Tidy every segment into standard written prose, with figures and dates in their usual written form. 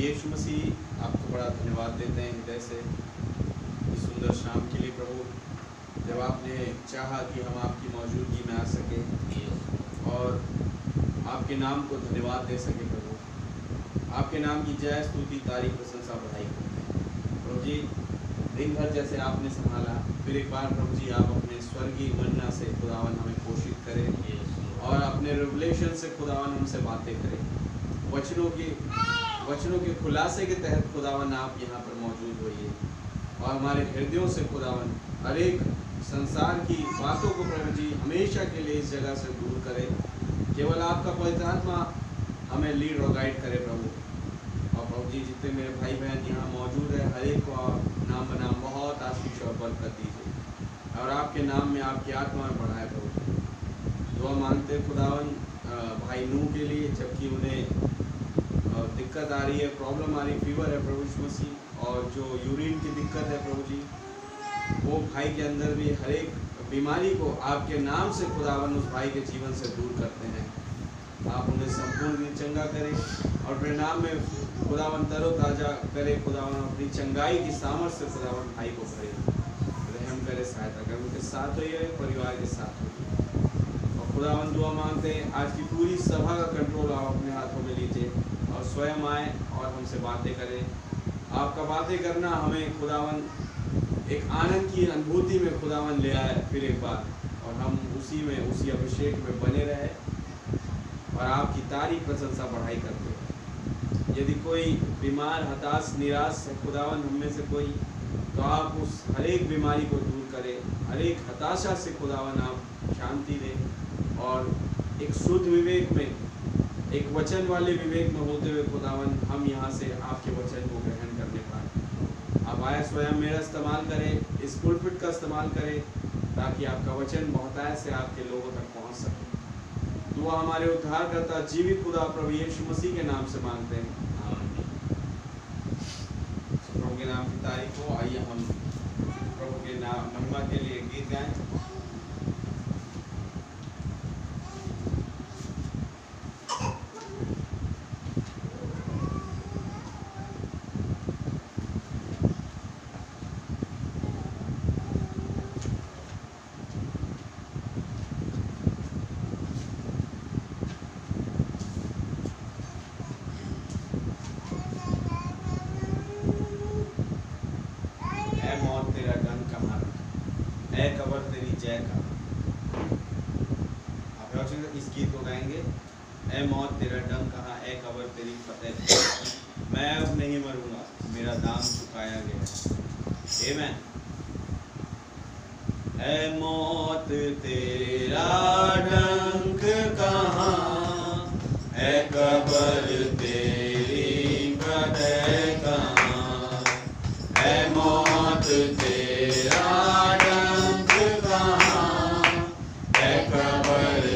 यीशु मसीह आपको बड़ा धन्यवाद देते हैं हृदय से इस सुंदर शाम के लिए प्रभु, जब आपने चाहा कि हम आपकी मौजूदगी में आ सके और आपके नाम को धन्यवाद दे सके प्रभु, आपके नाम की जय स्तुति तारीफ प्रशंसा बढ़ाई करते हैं प्रभु जी। दिन भर जैसे आपने संभाला, फिर एक बार प्रभु जी आप अपने स्वर्गीय मन्ना से खुदावन हमें पोषित करें और अपने रेवलेशन से खुदावन हमसे बातें करें। वचनों के खुलासे के तहत खुदावन आप यहाँ पर मौजूद होइए और हमारे हृदयों से खुदावन हर एक संसार की बातों को प्रभु जी हमेशा के लिए इस जगह से दूर करें। केवल आपका पवित्र आत्मा हमें लीड और गाइड करे प्रभु। और प्रभु जी जितने मेरे भाई बहन यहाँ मौजूद है, हर एक को आप नाम बनाम बहुत आशीष और बरकत दीजिए और आपके नाम में आपकी आत्मा में बढ़ाए प्रभु। दुआ मांगते खुदावन भाई नूह के लिए, जबकि उन्हें दिक्कत आ रही है, प्रॉब्लम आ रही, फीवर है प्रभु यीशु मसीह, और जो यूरिन की दिक्कत है प्रभु जी, वो भाई के अंदर भी हर एक बीमारी को आपके नाम से खुदावन उस भाई के जीवन से दूर करते हैं। आप उन्हें संपूर्ण चंगा करें और परिणाम में खुदावन तरोताजा करे, खुदावन अपनी चंगाई की सामर्थ्य से खुदावन भाई को भरे, रहम करे, सहायता करे, उनके साथ होइए, परिवार के साथ होइए। और खुदावन दुआ मांगते हैं आज की पूरी सभा का कंट्रोल आप अपने हाथों में लीजिए और स्वयं आए और हमसे बातें करें। आपका बातें करना हमें खुदावन एक आनंद की अनुभूति में खुदावन ले आए फिर एक बार, और हम उसी अभिषेक में बने रहे और आपकी तारीफ प्रशंसा बढ़ाई करते हैं। यदि कोई बीमार, हताश, निराश है खुदावन हम में से कोई, तो आप उस हर एक बीमारी को दूर करें, हर एक हताशा से खुदावन आप शांति दें और एक शुद्ध विवेक में, एक वचन वाले विवेक में होते हुए खुदावन हम यहाँ से आपके वचन को ग्रहण करने पाए। आप आए स्वयं मेरा इस्तेमाल करें, इस पुलपिट का इस्तेमाल करें, ताकि आपका वचन बहुतायत से आपके लोगों तक पहुँच सके। दुआ हमारे उद्धारकर्ता जीवित खुदा प्रभु यीशु मसीह के नाम से मांगते हैं, प्रभु के नाम की तारीफ हो। आइए हम प्रभु के नाम महिमा के लिए गीत गाएं। इस गीत को गाएंगे। ऐ मौत तेरा डंक कहाँ, ऐ कब्र तेरी फतेह, मैं अब नहीं मरूंगा, मेरा दाम चुकाया गया। आमीन। ऐ मौत तेरा डंक कहाँ, ऐ कब्र तेरी फतेह कहाँ, ऐ मौत तेरा डंक कहाँ, ऐ कब्र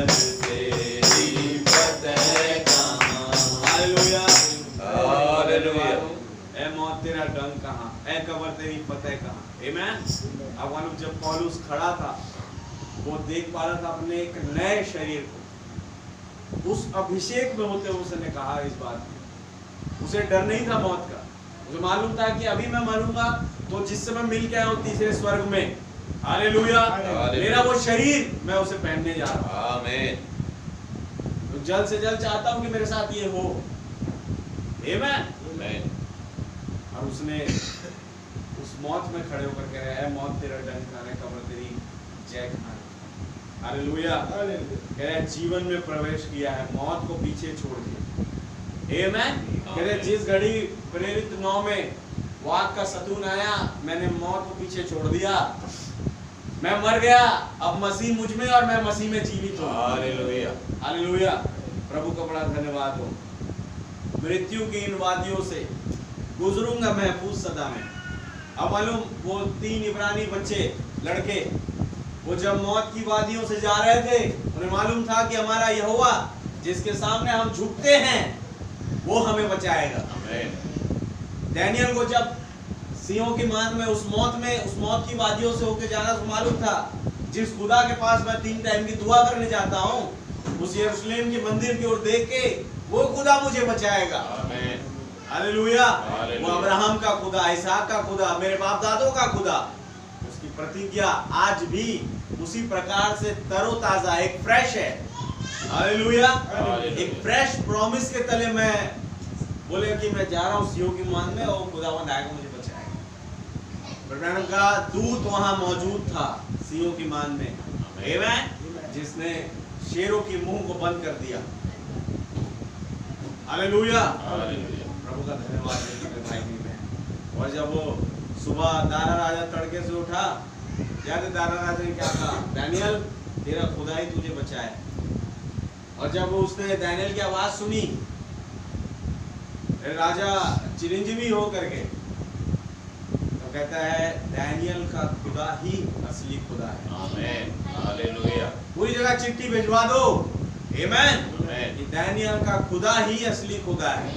कब्र तेरी फतेह कहाँ, हालेलुया हालेलुया। ए मौत तेरा डंक कहाँ, ए कब्र तेरी फतेह कहाँ, आमीन। अब मालूम जब पौलुस खड़ा था वो देख पा रहा था अपने एक नए शरीर को, उस अभिषेक में होते हुए उसने कहा इस बात में, उसे डर नहीं था मौत का, मुझे मालूम था कि अभी मैं मरूंगा तो जिस समय मिल के आया हूं तीसरे स्वर्ग में, हालेलुया, मेरा वो शरीर मैं उसे पहनने जा रहा हूं, आमीन। तो जल्द से जल्द चाहता हूं कि मेरे साथ ये हो, आमीन। और उसने उस मौत में खड़े होकर कह रहा है मौत तेरा डंक खाना, कब्र तेरी जय खाना, हालेलुया। कह रहे जीवन में प्रवेश किया है, मौत को पीछे छोड़ दिया, आमीन। कह रहे जिस घड़ी प्रेरित 9 में वाक का सतून आया, मैंने मौत को पीछे छोड़ दिया, मैं मर गया, अब मसीह मुझ में और मैं मसीह में जीवित हूं, हालेलुया हालेलुया। प्रभु का बड़ा धन्यवाद हो। मृत्यु की इन वादियों से गुजरूंगा महफूज सदा में। अब मालूम वो 3 इब्रानी बच्चे लड़के वो जब मौत की वादियों से जा रहे थे, उन्हें मालूम था कि हमारा यहोवा जिसके सामने हम झुकते हैं वो हमें बचाएगा, आमीन। दानियल को जब सिंहों की मान में उस मौत की वादियों से होकर जाना तो मालूम था जिस खुदा के पास मैं 3 टाइम की दुआ करने जाता हूँ, उस यरूशलेम के मंदिर की ओर देख के वो खुदा मुझे बचाएगा, आमीन हालेलुया। वो अब्राहम का खुदा, इसहाक का खुदा, मेरे बाप दादों का खुदा, उसकी प्रतिज्ञा आज भी उसी प्रकार से तरोताजा एक फ्रेश है, हालेलुया। एक फ्रेश प्रॉमिस के तले में बोले कि मैं जा रहा हूँ सिंहों की मान में और खुदावंद आएगा मुझे बचाएगा। ब्रह्मांड का दूत वहां मौजूद था सिंहों की मान में, आमीन, जिसने शेरों की मुंह को बंद कर दिया, हालेलुया प्रभु का धन्यवाद है भाई बहन। और जब वो सुबह दारा राजा तड़के से उठा, याद है दारा राजा ने क्या कहा, दानियल तेरा खुदा ही तुझे बचाए। और जब उसने दानियल की आवाज सुनी, राजा चिरंजीवी हो करके, तो कहता है दानियल का खुदा ही असली खुदा है, आमीन हालेलुया। पूरी जगह चिट्ठी भिजवा दो, आमीन, कि दानियल का खुदा ही असली खुदा है,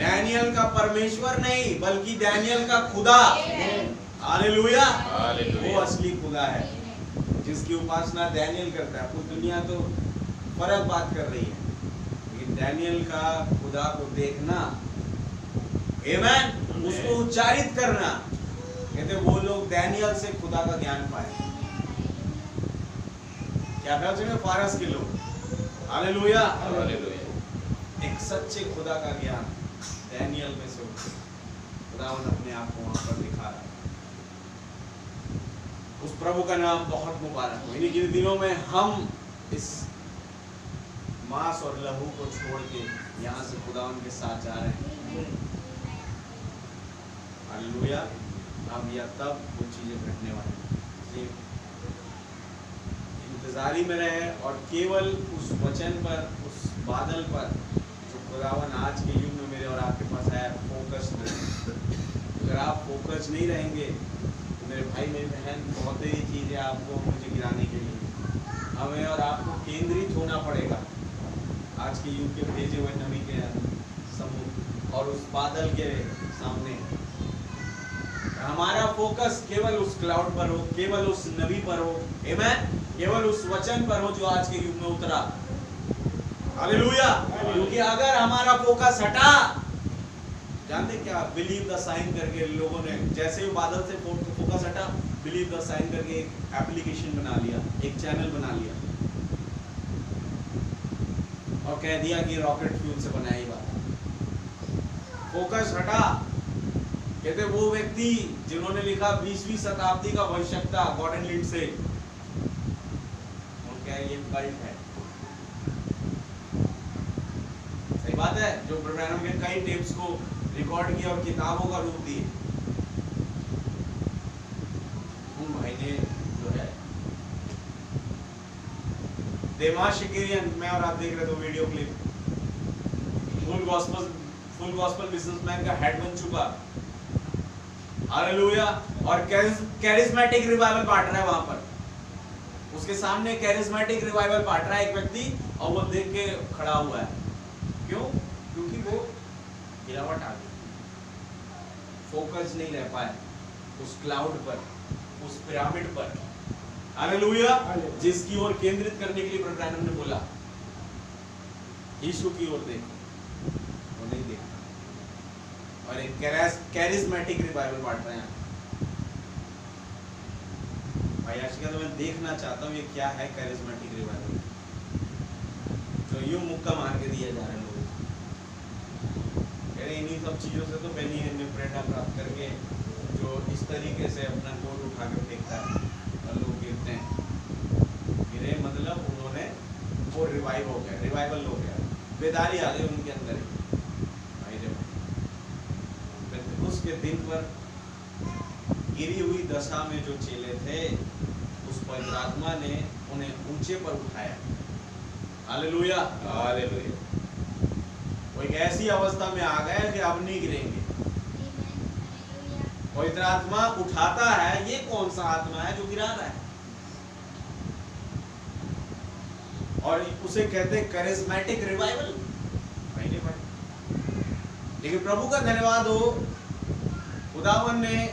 दानियल का परमेश्वर नहीं बल्कि दानियल का खुदा, हालेलुया, वो असली खुदा है जिसकी उपासना दानियल करता है। पूरी दुनिया तो फर्क बात कर रही है, लेकिन दानियल का खुदा को देखना, आमीन, उसको उच्चारित करना, कहते वो लोग दानियल से खुदा का ज्ञान पाए। क्या ख्याल से फारस के लोग, हालेलुया हालेलुया, एक सच्चे खुदा का ज्ञान दानियल में से खुदावन अपने आप को वहां पर दिखा रहा है। उस प्रभु का नाम बहुत मुबारक हो। इन्हीं दिनों में हम इस मांस और लहू को छोड़ के यहाँ से खुदावन के साथ जा रहे हैं, हालेलुया। अब या तब वो चीजें घटने वाली, इंतजारी में रहे और केवल उस वचन पर, उस बादल पर जो खुदावन आज के युग में मेरे और आपके पास है, फोकस रहे। अगर आप फोकस नहीं रहेंगे तो मेरे भाई मेरी बहन, बहुत ही चीज़ें आपको मुझे गिराने के लिए हमें और आपको केंद्रित होना पड़ेगा आज के युग के भेजे हुए नबी के समूह और उस बादल के सामने। हमारा फोकस केवल उस क्लाउड पर हो, केवल उस नबी पर हो, आमीन, केवल उस वचन पर हो जो आज के युग में उतरा, हालेलुया। क्योंकि अगर हमारा फोकस हटा, जानते क्या, बिलीव द साइन करके लोगों ने जैसे ही बादल से फोकस हटा, बिलीव द साइन करके एक एप्लीकेशन बना लिया, एक चैनल बना लिया और कह दिया कि रॉकेट फ्यूल से बनाई बात। फोकस हटा। कहते वो व्यक्ति जिन्होंने लिखा 20वीं शताब्दी का भविष्यवक्ता गॉर्डन लिंडसे, क्या ये कल्ट है? सही बात है, जो ब्रैनम के कई टेप्स को रिकॉर्ड किया और किताबों का रूप दिए, उन भाई ने जो है देमास शिकेरियन, मैं और आप देख रहे थे video clip, full gospel businessman का हेड बन चुका, हालेलुया, और कैरिस्मेटिक रिवाइवल पार्टनर है वहां पर। उसके सामने कैरिस्मेटिक रिवाइवल बांट रहा है एक व्यक्ति, और वो देख के खड़ा हुआ है। क्यों? क्योंकि वो गिरावट आ गई, फोकस नहीं रह पाया उस क्लाउड पर, उस पिरामिड पर। हालेलुया। जिसकी ओर केंद्रित करने के लिए ब्रदर ब्रैनम ने बोला यीशु की ओर देखो, वो नहीं देखा, और एक कैरिस्मेटिक रिवाइवल बांट रहे हैं। भाई आज का तो मैं देखना चाहता हूँ ये क्या है कैरिस्मेटिक रिवाइवल, तो यूं मुक्का मार के दिया जा रहा है लोगों को। कह रहे इन्हीं सब चीज़ों से तो बेनी ने प्रेरणा प्राप्त करके जो इस तरीके से अपना कोट उठा कर फेंकता है और लोग गिरते हैं। गिरे मतलब उन्होंने वो रिवाइव हो गया, रिवाइवल हो गया, बेदारी आ गई उनके अंदर। भाई जब उसके दिन पर गिरी हुई दशा में जो चेले थे, उस पवित्र आत्मा ने उन्हें ऊंचे पर उठाया। Hallelujah, hallelujah. वो एक ऐसी अवस्था में आ गए कि अब नहीं गिरेंगे। पवित्र आत्मा उठाता है, ये कौन सा आत्मा है जो गिरा रहा है? और उसे कहते हैं कैरिस्मेटिक रिवाइवल। लेकिन प्रभु का धन्यवाद हो, खुदावन ने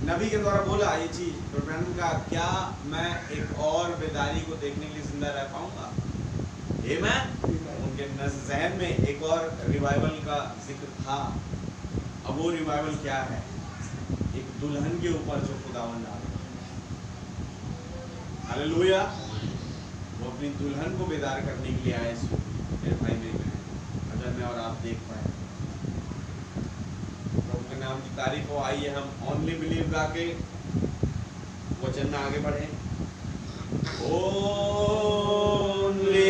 नबी के द्वारा बोला ये चीज, ब्रैनम का क्या मैं एक और बेदारी को देखने के लिए जिंदा रह पाऊंगा? उनके ज़हन में एक और रिवाइवल का जिक्र था। अब वो रिवाइवल क्या है? एक दुल्हन के ऊपर जो खुदावन डाल, हालेलुया। वो अपनी दुल्हन को बेदार करने के लिए आए। मेरे भाई मेरी बहन, अगर मैं और आप देख पाए प्रभु के नाम की तारीफ हो। आइए हम ओनली बिलीव गा के वचन में आगे बढ़े। ओनली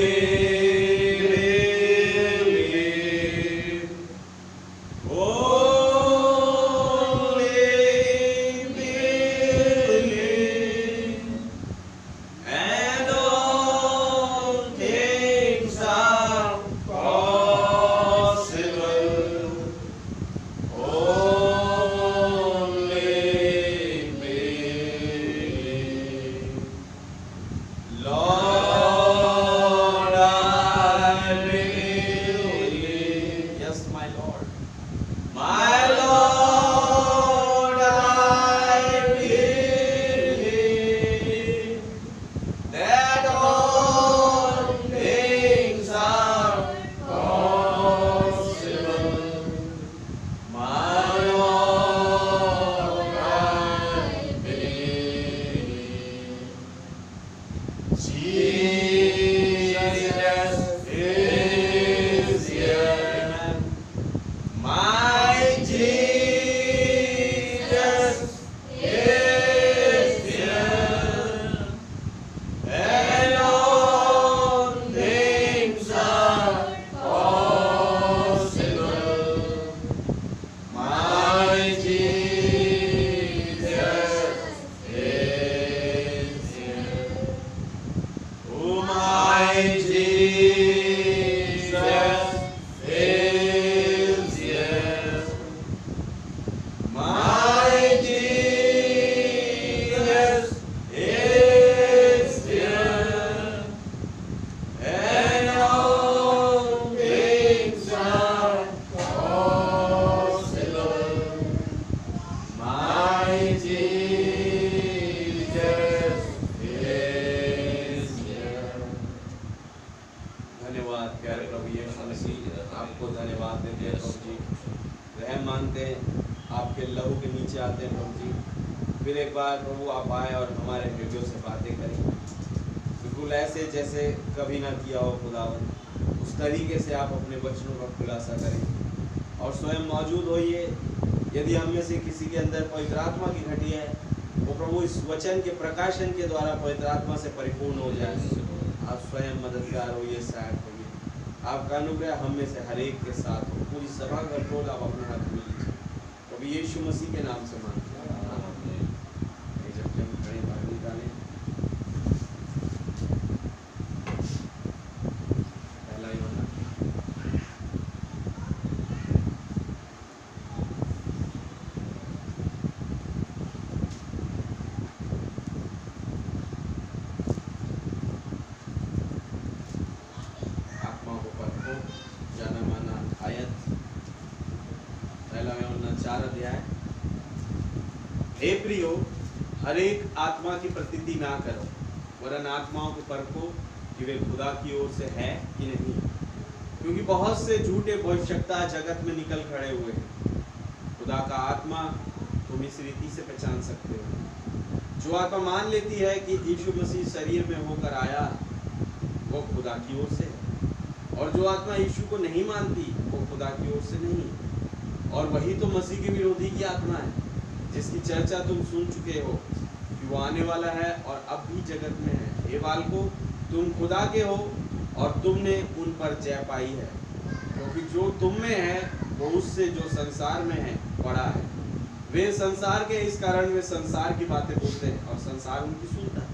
वचन के प्रकाशन के द्वारा पवित्र आत्मा से परिपूर्ण हो जाए। आप स्वयं मददगार होइए, सहायक होइए। आपका अनुग्रह हम में से हर एक के साथ हो। पूरी सभा का कंट्रोल आप अपने हाथ में लीजिए। प्रभु यीशु मसीह के नाम से मांगते हैं, आमीन। जब हम खड़े बाहर निकालें, पहला यूहन्ना हे प्रियो, हर एक आत्मा की प्रतीति ना करो, वरन आत्माओं को परखो कि वे खुदा की ओर से है कि नहीं, क्योंकि बहुत से झूठे भविष्यवक्ता जगत में निकल खड़े हुए हैं। खुदा का आत्मा तुम इस रीति से पहचान सकते हो, जो आत्मा मान लेती है कि यीशु मसीह शरीर में होकर आया, वो खुदा की ओर से है, और जो आत्मा यीशु को नहीं मानती, वो खुदा की ओर से नहीं। और वही तो मसीह के विरोधी की आत्मा है, जिसकी चर्चा तुम सुन चुके हो कि वो आने वाला है और अब भी जगत में है। हे बालकों, तुम खुदा के हो और तुमने उन पर जय पाई है, क्योंकि जो तुम में है वो उससे जो संसार में है बड़ा है। वे संसार के, इस कारण वे संसार की बातें बोलते हैं और संसार उनकी सुनता है।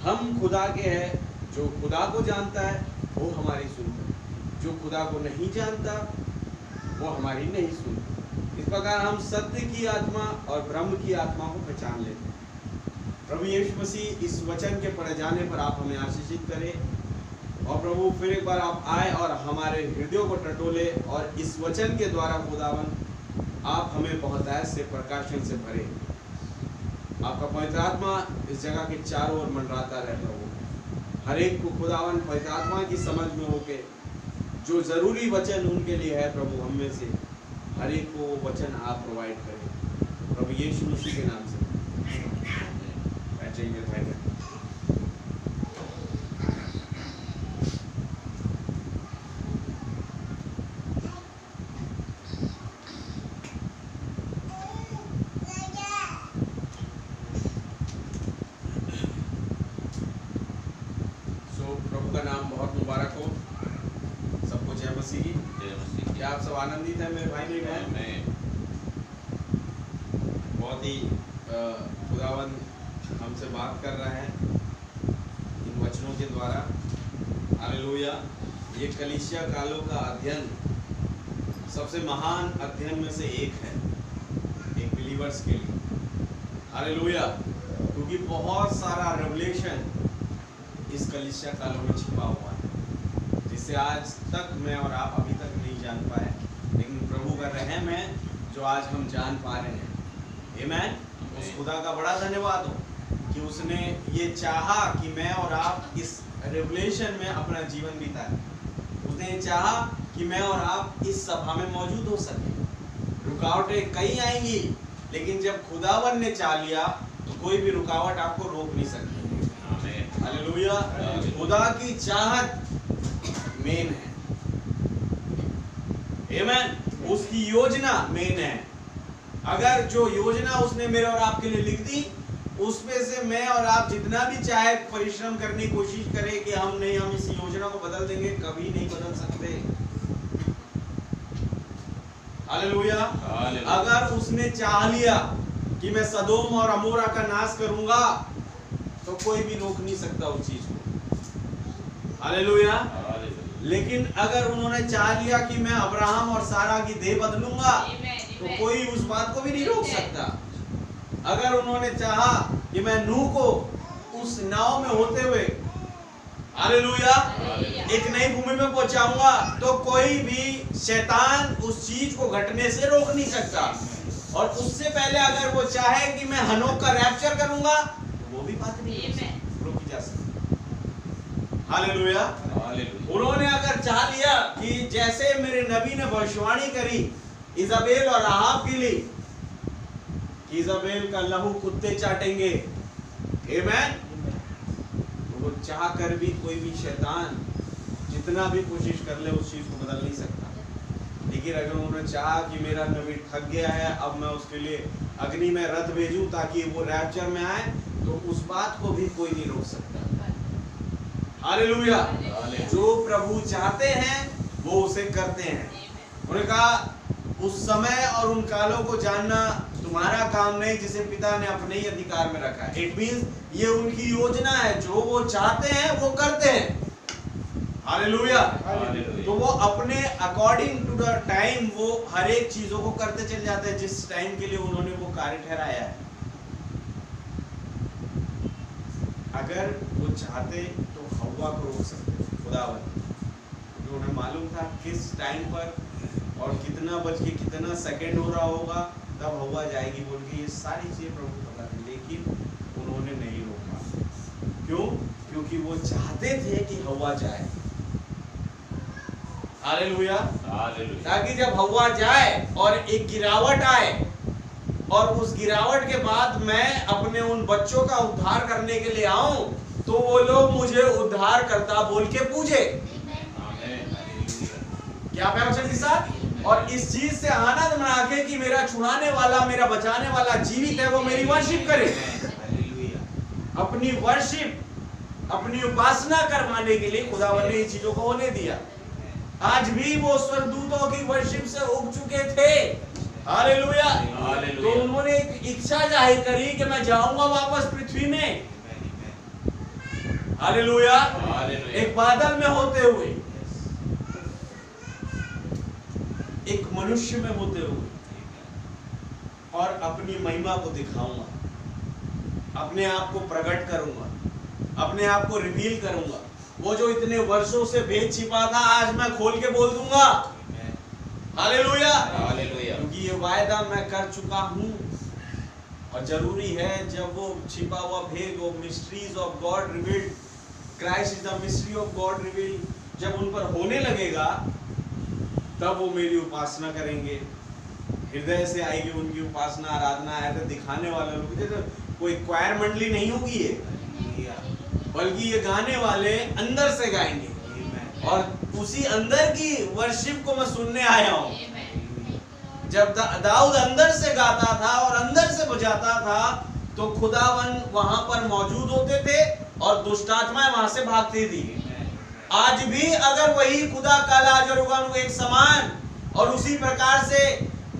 हम खुदा के हैं, जो खुदा को जानता है वो हमारी सुनता है, जो खुदा को नहीं जानता वो हमारी नहीं सुनता। इस प्रकार हम सत्य की आत्मा और ब्रह्म की आत्मा को पहचान लेते हैं। प्रभु यीशु मसीह इस वचन के पढ़े जाने पर आप हमें आशीषित करें, और प्रभु फिर एक बार आप आए और हमारे हृदयों को टटोले, और इस वचन के द्वारा खुदावन आप हमें बहुतायत से प्रकाशन से भरे। आपका पवित्र आत्मा इस जगह के चारों ओर मंडराता रहे प्रभु, हर एक को खुदावन पवित्र आत्मा की समझ में होके जो जरूरी वचन उनके लिए है प्रभु, हम में से हर एक को वचन आप प्रोवाइड करें प्रभु यीशु मसीह के नाम से। बैठेंगे भाई। प्रभु का नाम बहुत मुबारक हो। सबको जय मसीह की। जय मसीह की। क्या आप सब आनंदित हैं मेरे भाई मेरी बहन? मैं बहुत ही खुदावन हमसे बात कर रहा है इन वचनों के द्वारा। हालेलुया। ये कलीसिया कालों का अध्ययन सबसे महान अध्ययन में से एक है, एक बिलीवर्स के लिए। हालेलुया। क्योंकि बहुत सारा रेवलेशन इस कलीसिया कालों में छिपा हुआ है, जिसे आज तक मैं और आप अभी तक नहीं जान पाए, लेकिन प्रभु का रहम है जो आज हम जान पा रहे हैं। आमीन। उस खुदा का बड़ा धन्यवाद हो कि उसने ये चाहा कि मैं और आप इस रेवलेशन में अपना जीवन बिताएं। उसने ये चाहा कि मैं और आप इस सभा में मौजूद हो सके। रुकावटें कई आएंगी, लेकिन जब खुदावन ने चाह लिया तो कोई भी रुकावट आपको रोक नहीं सकती। हालेलुया। खुदा की चाहत मेन है। आमीन। उसकी योजना मेन है। अगर जो योजना उसने मेरे और आपके लिए लिख दी, उसमें से मैं और आप जितना भी चाहे परिश्रम करने की कोशिश करें कि हम इस योजना को बदल देंगे, कभी नहीं बदल सकते। हालेलुया। अगर उसने चाह लिया कि मैं सदोम और अमोरा का नाश करूंगा, तो कोई भी रोक नहीं सकता उस चीज को। हालेलुया। लेकिन अगर उन्होंने चाह लिया कि मैं अब्राहम और सारा की देह बदलूंगा, तो कोई उस बात को भी नहीं रोक सकता। अगर उन्होंने चाहा कि मैं नूह को उस नाव में होते हुए, हालेलुया, एक नई भूमि में पहुंचाऊंगा, तो कोई भी शैतान उस चीज को घटने से रोक नहीं सकता। और उससे पहले अगर वो चाहे कि मैं हनोक का रैप्चर करूंगा, वो भी बात नहीं रोकी जा सकती। हालेलुया। उन्होंने अगर चाह लिया कि जैसे मेरे नबी ने भविष्यवाणी करी इजाबेल और राहाब के लिए, इजाबेल का लहू कुत्ते चाटेंगे, आमीन, वो चाह कर भी कोई भी शैतान जितना भी कोशिश कर ले उस चीज को बदल नहीं सकता। लेकिन अगर उन्होंने चाहा कि मेरा नबी थक गया है, अब मैं उसके लिए अग्नि में रथ भेजूं ताकि वो रैप्चर में आए, तो उस बात को भी कोई नहीं रोक सकता। हालेलुया। जो प्रभु चाहते हैं वो उसे करते हैं। उन्होंने कहा उस समय और उन कालों को जानना तुम्हारा काम नहीं जिसे पिता ने अपने ही अधिकार में रखा है। इट मींस ये उनकी योजना है, जो वो चाहते हैं वो करते हैं। हालेलुया। तो वो अपने अकॉर्डिंग टू द टाइम वो हर एक चीजों को करते चले जाते हैं जिस टाइम के लिए उन्होंने वो कार्य ठहराया है। अगर वो चाहते तो हवा को रोक सकते खुदावन, क्योंकि उन्हें मालूम था किस टाइम पर और कितना बज के कितना सेकंड हो रहा होगा तब हवा जाएगी बोल के ये सारी चीजें प्रभु पता थी, लेकिन उन्होंने नहीं रोका। क्यों? क्योंकि वो चाहते थे कि हवा जाए। हालेलुया, ताकि जब हवा जाए और एक गिरावट आए और उस गिरावट के बाद मैं अपने उन बच्चों का उद्धार करने के लिए आऊं, तो वो लोग मुझे उद्धार करता बोल के पूजे। क्या वचन के साथ, और इस चीज से आनंद मना के कि मेरा छुड़ाने वाला, मेरा बचाने वाला जीवित है, वो मेरी वर्शिप करे। अपनी वर्शिप, अपनी उपासना करवाने के लिए खुदावन ने इन चीजों को होने दिया। आज भी वो स्वर्गदूतों की वर्शिप से उग चुके थे। हालेलुया। तो उन्होंने एक इच्छा जाहिर करी कि मैं जाऊंगा वापस पृथ्वी में। हालेलुया। एक बादल में होते हुए, एक मनुष्य में होते हुए, और अपनी महिमा को दिखाऊंगा, अपने आप को प्रकट करूंगा, अपने आप को रिवील करूंगा। वो जो इतने वर्षों से भेद छिपा था, आज मैं खोल के बोल दूंगा। हालेलुया। क्योंकि ये वायदा मैं कर चुका हूं, और जरूरी है जब वो छिपा हुआ भेद, वो mysteries of God revealed, Christ is the mystery of God revealed, जब उन पर होने लगेगा, तब वो मेरी उपासना करेंगे। हृदय से आएगी उनकी उपासना, आराधना। ऐसे दिखाने वाले लोग, जैसे कोई क्वायर मंडली नहीं होगी ये, बल्कि ये गाने वाले अंदर से गाएंगे, और उसी अंदर की वर्शिप को मैं सुनने आया हूँ। जब दाऊद अंदर से गाता था और अंदर से बजाता था, तो खुदावन वहां पर मौजूद होते थे और दुष्टात्माएं वहां से भागती थी। आज भी अगर वही खुदा कल आज और होगा एक समान, और उसी प्रकार से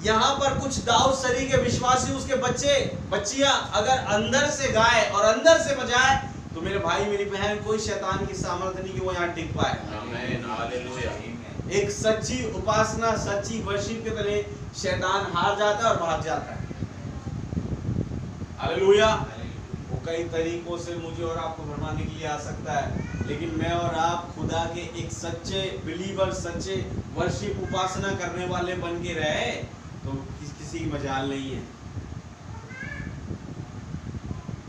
यहाँ पर कुछ दाऊद सरी के विश्वासी, उसके बच्चे बच्चियां अगर अंदर से गाए और अंदर से बजाए, तो मेरे भाई मेरी बहन, कोई शैतान की सामर्थ्य नहीं कि वो यहाँ टिक पाए। आमीन, हालेलुया। एक सच्ची उपासना, सच्ची वर्शिप के तले शैतान हार जाता है और भाग जाता है। हालेलुया। वो कई तरीकों से मुझे और आपको भरमाने के लिए आ सकता है, लेकिन मैं और आप खुदा के एक सच्चे बिलीवर, सच्चे वर्शिप, उपासना करने वाले बन के रहे, तो किसी की मजाल नहीं है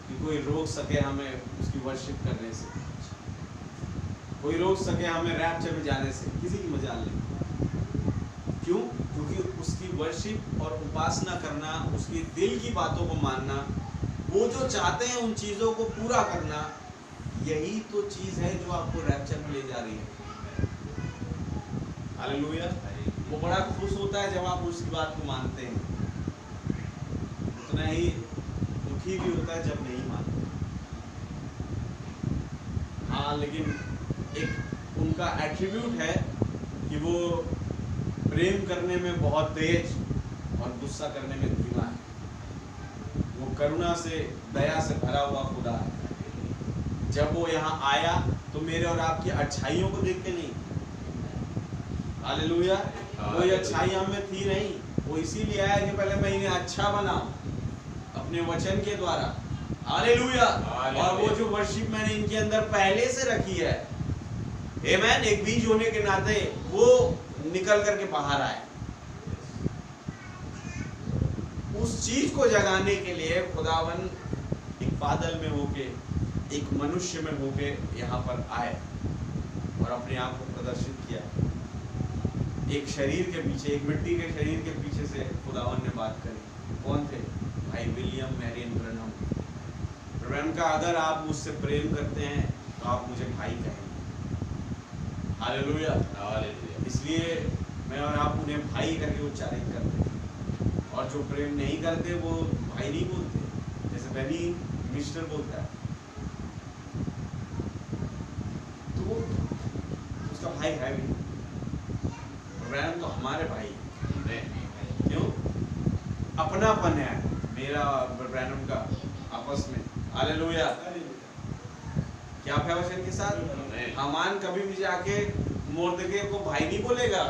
कि कोई रोक सके हमें उसकी वर्शिप करने से, कोई रोक सके हमें रैप्चर में जाने से। किसी की मजाल नहीं। क्यों? क्योंकि उसकी वर्शिप और उपासना करना, उसकी दिल की बातों को मानना, वो जो चाहते हैं उन चीजों को पूरा करना, यही तो चीज है जो आपको रैप्चर में ले जा रही है। हालेलुया। वो बड़ा खुश होता है जब आप उसकी बात को मानते हैं, उतना ही दुखी भी होता है जब नहीं मानते। हाँ, लेकिन एक उनका एट्रीब्यूट है कि वो प्रेम करने में बहुत तेज और गुस्सा करने में धीमा है। वो करुणा से, दया से भरा हुआ खुदा है। जब वो यहाँ आया तो मेरे और आपकी अच्छाइयों को देख के नहीं, हालेलुया, कोई अच्छाई हमें थी नहीं, वो इसीलिए आया कि पहले मैं इन्हें अच्छा बनाऊं अपने वचन के द्वारा। हालेलुया। और वो जो वर्शिप मैंने इनके अंदर पहले से रखी है, आमीन, एक बीज होने के नाते वो निकल करके बाहर आए। उस चीज को जगाने के लिए खुदावन एक बादल में होके, एक मनुष्य में होके यहाँ पर आए और अपने आप को प्रदर्शित किया। एक शरीर के पीछे, एक मिट्टी के शरीर के पीछे से खुदावन ने बात करी। कौन थे? भाई विलियम मैरियन ब्रैनम। ब्रैनम का, अगर आप मुझसे प्रेम करते हैं तो आप मुझे भाई कहेंगे। हालेलुया। इसलिए मैं और आप उन्हें भाई करके उच्चारित करते हैं, और जो प्रेम नहीं करते वो भाई नहीं बोलते, जैसे बेनी मिस्टर बोलता है, तो वो उसका भाई है भी। ब्रैनम तो हमारे भाई हैं। क्यों? अपनापन है मेरा ब्रैनम का आपस में। हालेलुया। क्या वचन के साथ हामान कभी भी जाके मोर्दके को भाई नहीं बोलेगा।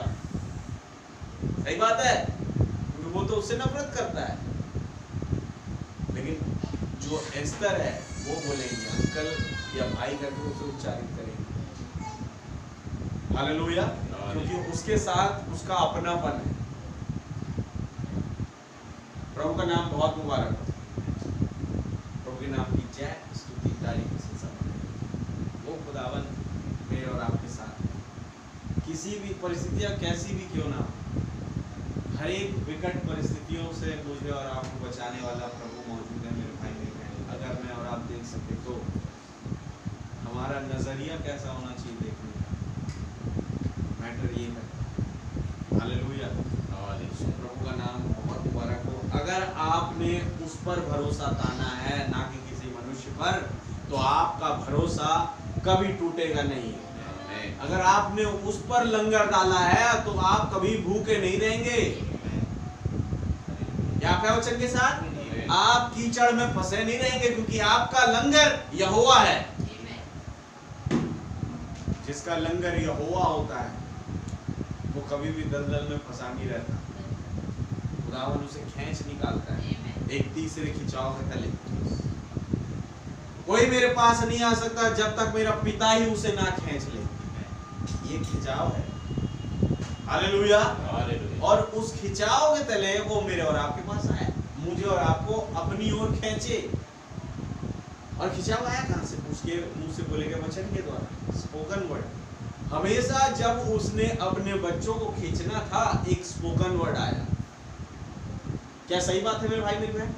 सही बात है, क्योंकि वो तो उससे नफरत करता है। लेकिन जो एस्तर है वो बोलेंगे अंकल या भाई करके उसे उच्चारित करेंगे। हालेलुया। क्योंकि उसके साथ उसका अपनापन है। प्रभु का नाम बहुत मुबारक हो। प्रभु के नाम की जय स्तुति तारीफ प्रशंसा हो। वो खुदावन मेरे और आपके साथ है। किसी भी परिस्थितियां कैसी भी क्यों ना हो, हर एक विकट परिस्थितियों से मुझे और आपको बचाने वाला प्रभु मौजूद है मेरे भाई मेरे बहन। अगर मैं और आप देख सके तो हमारा नजरिया कैसा होना चाहिए देखने का, मैटर ये है। हालेलुया, प्रभु का नाम बहुत मुबारक हो। अगर आपने उस पर भरोसा ताना है ना कि किसी मनुष्य पर, तो आपका भरोसा कभी टूटेगा नहीं। अगर आपने उस पर लंगर डाला है तो आप कभी भूखे नहीं रहेंगे। क्या क्या वचन के साथ आप कीचड़ में फंसे नहीं रहेंगे, क्योंकि आपका लंगर यहोवा है। जिसका लंगर यहोवा होता है वो कभी भी दलदल में फंसा नहीं रहता। खुदावन उसे खींच निकालता है एक तीसरे खिंचाव के तले। कोई मेरे पास नहीं आ सकता जब तक मेरा पिता ही उसे ना खींच ले। ये खिंचाव है। हालेलुया। और उस खिंचाव के तले वो मेरे और आपके पास आए, मुझे और आपको अपनी ओर खींचे। और खिंचाव आया कहां से? उसके मुंह से बोले गए वचन के द्वारा, स्पोकन वर्ड। हमेशा जब उसने अपने बच्चों को खींचना था, एक स्पोकन वर्ड आया। क्या सही बात है मेरे भाई मेरी बहन?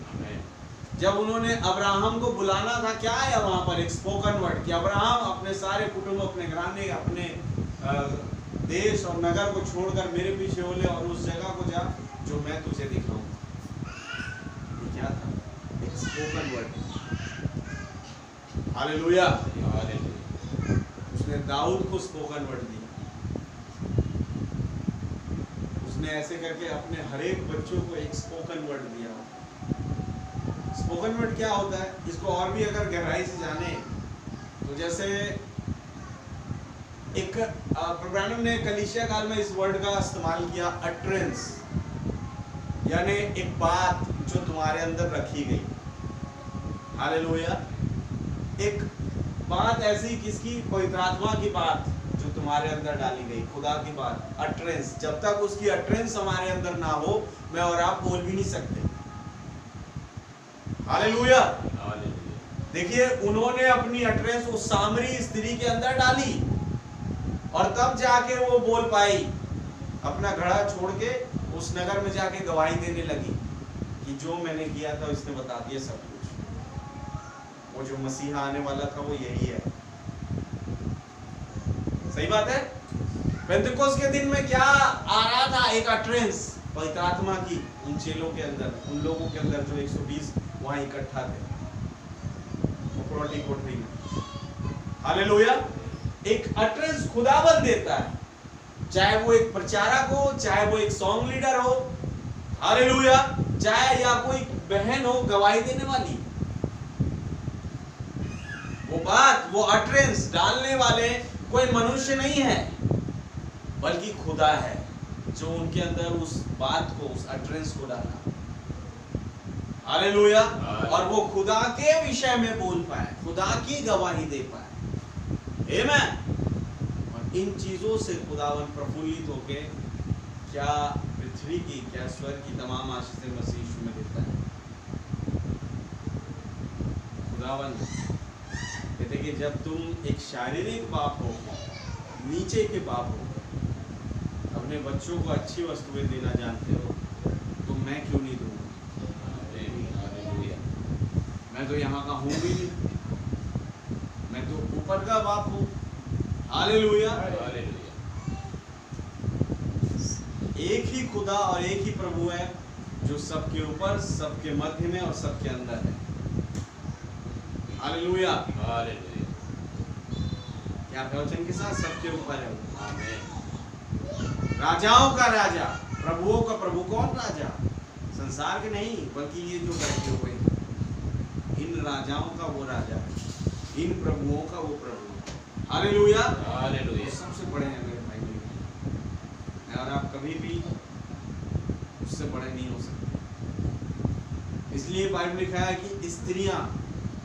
जब उन्होंने अब्राहम को बुलाना था, क्या आया वहां पर? एक स्पोकन वर्ड कि अब्राहम अपने सारे कुटुंब, अपने घराने, अपने देश और नगर को छोड़कर मेरे पीछे हो ले और उस जगह को जा जो मैं तुझे दिखाऊंगा। ये क्या था? एक स्पोकन वर्ड। हालेलुया। उसने दाऊद को स्पोकन वर्ड दिया। उसने ऐसे करके अपने हर एक बच्चों को एक स्पोकन वर्ड दिया। स्पोकन वर्ड क्या होता है, इसको और भी अगर गहराई से जाने तो जैसे एक प्रोग्राम ने कलीसिया काल में इस वर्ड का इस्तेमाल किया, अट्रेंस, यानी एक बात जो तुम्हारे अंदर रखी गई। हालेलुया। एक बात ऐसी किसकी? पवित्र आत्मा की बात जो तुम्हारे अंदर डाली गई, खुदा की बात, अट्रेंस। जब तक उसकी अट्रेंस हमारे अंदर ना हो, मैं और आप बोल भी नहीं सकते। हालेलुया। देखिए, उन्होंने अपनी अट्रेंस उस सामरी स्त्री के अंदर डाली और तब जाके वो बोल पाई। अपना घड़ा छोड़ के उस नगर में जाके गवाही देने लगी कि जो मैंने किया था इसने बता दिया सब कुछ। वो जो मसीहा आने वाला था वो यही है। सही बात है। पेंतिकोस्त के दिन में क्या आ रहा था? एक अट्रेंस पवित्र आत्मा की उन चेलों के अंदर, उन लोगों के अंदर जो 120 वहां इकट्ठा थे कोठरी में। हालेलुया। एक अट्रेंस खुदावन देता है, चाहे वो एक प्रचारक हो, चाहे वो एक सॉन्ग लीडर हो, हालेलुया, चाहे या कोई बहन हो गवाही देने वाली। वो बात, वो अट्रेंस डालने वाले कोई मनुष्य नहीं है, बल्कि खुदा है जो उनके अंदर उस बात को, उस अट्रेंस को डाला। हालेलुया। और वो खुदा के विषय में बोल पाए, खुदा की गवाही दे पाए। आमीन। और इन चीजों से खुदावन प्रफुल्लित होके क्या पृथ्वी की, क्या स्वर्ग की तमाम आशीषें मसीह यीशु में देता है। खुदावन कहते कि जब तुम एक शारीरिक बाप हो, नीचे के बाप हो, अपने बच्चों को अच्छी वस्तुएं देना जानते हो, तो मैं क्यों नहीं दूंगा? मैं तो यहाँ का हूँ भी नहीं, मैं तो ऊपर का बाप हूँ। हालेलुया। एक ही खुदा और एक ही प्रभु है जो सबके ऊपर, सबके मध्य में और सबके अंदर है। हालेलुया। क्या प्रवचन के साथ सबके ऊपर है। राजाओं का राजा, प्रभुओं का प्रभु। कौन राजा? संसार के नहीं, बल्कि ये जो बैठे हुए इन राजाओं का वो राजा है, इन प्रभुओं का वो प्रभु है। हालेलुया। हालेलुया। सबसे बड़े हैं मेरे भाई मेरे, और आप कभी भी उससे बड़े नहीं हो सकते। इसलिए बाइबल में लिखा है कि स्त्रियां,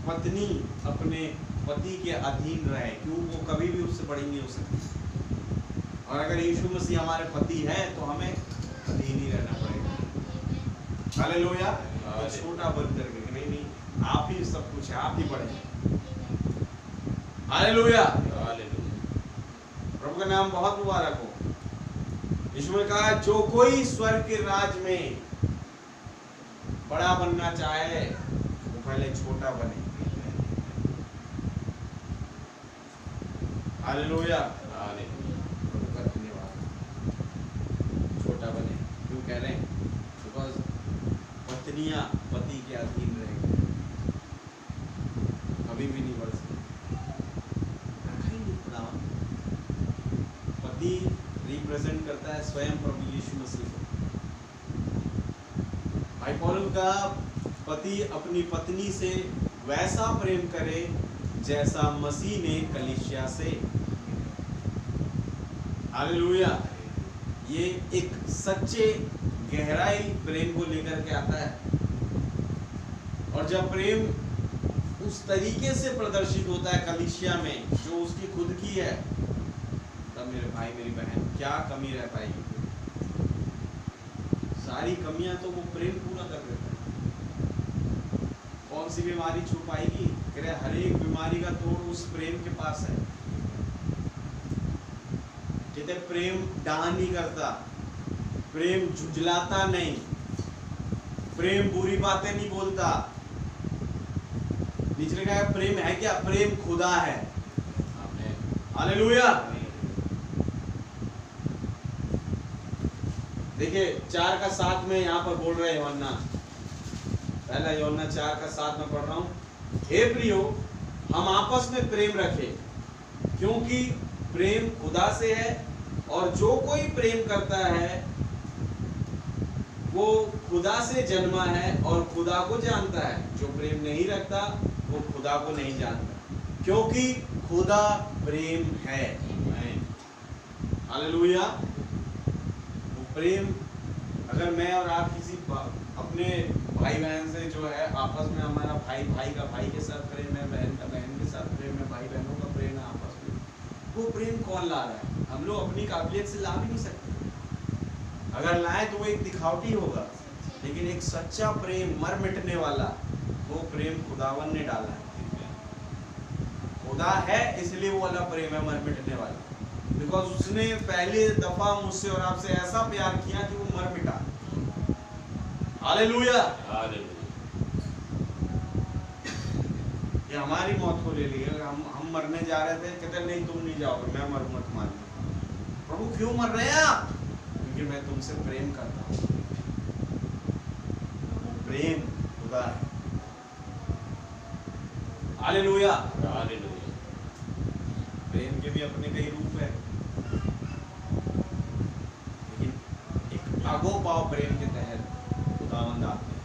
पत्नी अपने पति के अधीन रहे, क्यों? वो कभी भी उससे बड़ी नहीं हो सकती। और अगर यीशु मसीह हमारे पति है तो हमें अधीन ही रहना पड़ेगा। हालेलुया। तो छोटा बन करके नहीं नहीं, आप ही सब कुछ है, आप ही बड़े हैं। हालेलुया। प्रभु का नाम बहुत मुबारक हो। यीशु ने कहा जो कोई स्वर्ग के राज में बड़ा बनना चाहे वो पहले छोटा बने। हालेलुया। प्रभु का धन्यवाद। छोटा बने क्यों कह रहे हैं? बिकॉज पत्नियां पति के अधीन रहेंगे, कभी भी नहीं बढ़ सकती। पति रिप्रेजेंट करता है स्वयं प्रभु यीशु मसीह को। भाई पौलुस का पति अपनी पत्नी से वैसा प्रेम करे जैसा मसीह ने कलीसिया से। हालेलुया। ये एक सच्चे गहराई प्रेम को लेकर के आता है, और जब प्रेम उस तरीके से प्रदर्शित होता है कलीसिया में जो उसकी खुद की है, तब मेरे भाई मेरी बहन क्या कमी रह पाएगी? सारी कमियां तो वो प्रेम पूरा कर देता है। कौन सी बीमारी छुपाएगी? कह रहे हर एक बीमारी का तोड़ उस प्रेम के पास है। कहते प्रेम डाह नहीं करता, प्रेम झुंझलाता नहीं, प्रेम बुरी बातें नहीं बोलता। नीचे लिखा है प्रेम है क्या? प्रेम खुदा है। हालेलुया। देखिए 4:7 में यहाँ पर बोल रहे यूहन्ना, पहला यूहन्ना 4:7 में पढ़ रहा हूँ। हे प्रियो, हम आपस में प्रेम रखें क्योंकि प्रेम खुदा से है, और जो कोई प्रेम करता है वो खुदा से जन्मा है और खुदा को जानता है। जो प्रेम नहीं रखता वो खुदा को नहीं जानता, क्योंकि खुदा प्रेम है। हालेलुया। वो प्रेम, अगर मैं और आप किसी अपने भाई बहन से जो है आपस में, हमारा भाई भाई का भाई के साथ प्रेम है, बहन का बहन के साथ प्रेम है, भाई बहनों का प्रेम है आपस में, वो प्रेम कौन ला रहा है? हम लोग अपनी काबिलियत से ला भी नहीं सकते। अगर लाए तो वो एक दिखावटी होगा, लेकिन एक सच्चा प्रेम, मर मिटने वाला, वो प्रेम खुदावन ने डाला है। खुदा है इसलिए वो वाला प्रेम है, मर मिटने वाला। बिकॉज उसने पहली दफा मुझसे और आपसे ऐसा प्यार किया कि वो मर मिटा। हालेलुया। ये हमारी मौत को ले लिया। हम मरने जा रहे थे, कहते नहीं तुम नहीं जाओगे, मैं मरूंगा तुम्हारे लिए। प्रभु क्यों मर रहे हैं आप? क्योंकि मैं तुमसे प्रेम करता हूं। प्रेम खुदा है। हालेलुया। प्रेम के भी अपने कई रूप है, लेकिन एक आगो पाव प्रेम के तहत खुदावंद आते हैं।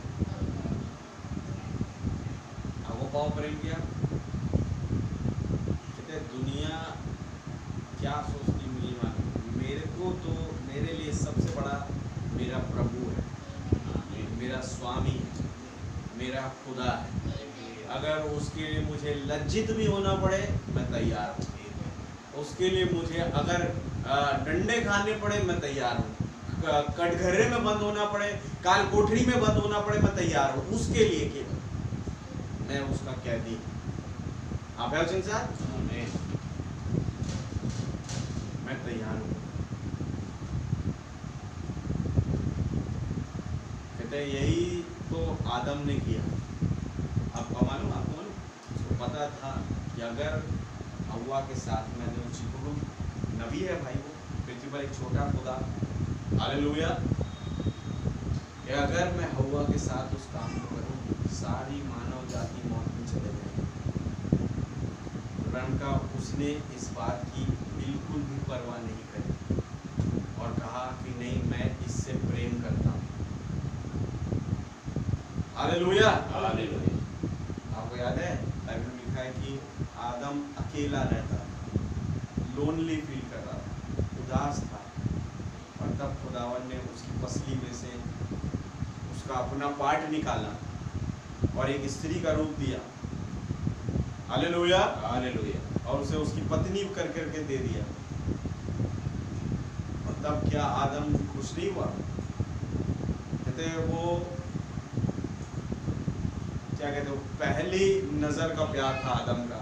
आगो पाव प्रेम किया, कहते दुनिया क्या सोचती मुझे मालूम, मेरे को तो, मेरे लिए सबसे बड़ा मेरा प्रभु है, मेरा स्वामी है, मेरा खुदा है। अगर उसके लिए मुझे लज्जित भी होना पड़े मैं तैयार हूँ। उसके लिए मुझे अगर डंडे खाने पड़े मैं तैयार हूँ। कटघरे में बंद होना पड़े, काल कोठरी में बंद होना पड़े, मैं तैयार हूँ। उसके लिए केवल मैं उसका कैदी। आप है साथ, मैं तैयार हूँ। कहते यही तो आदम ने किया। आपको मालूम, उसको पता था कि अगर हव्वा के साथ मैंने उसी को, नबी है भाई, वो पृथ्वी पर एक छोटा खुदा, हालेलुया, कि अगर मैं हव्वा के साथ उस काम को करूं, सारी मानव जाति मौत में चले जाएगी। कुरान का उसने इस बात की बिल्कुल भी परवाह नहीं करी और कहा कि नहीं, मैं इससे प्रेम करता हूँ। हालेलुया। आपको याद है बाइबल में लिखा है कि आदम अकेला रहता था, लोनली फील कर रहा था, उदास था, और तब खुदावन ने उसकी पसली में से उसका अपना पार्ट निकाला और एक स्त्री का रूप दिया। हालेलुया। और उसे उसकी पत्नी कर करके दे दिया। और तब क्या आदम खुश नहीं हुआ? कहते वो क्या कहते हो, पहली नजर का प्यार था आदम का,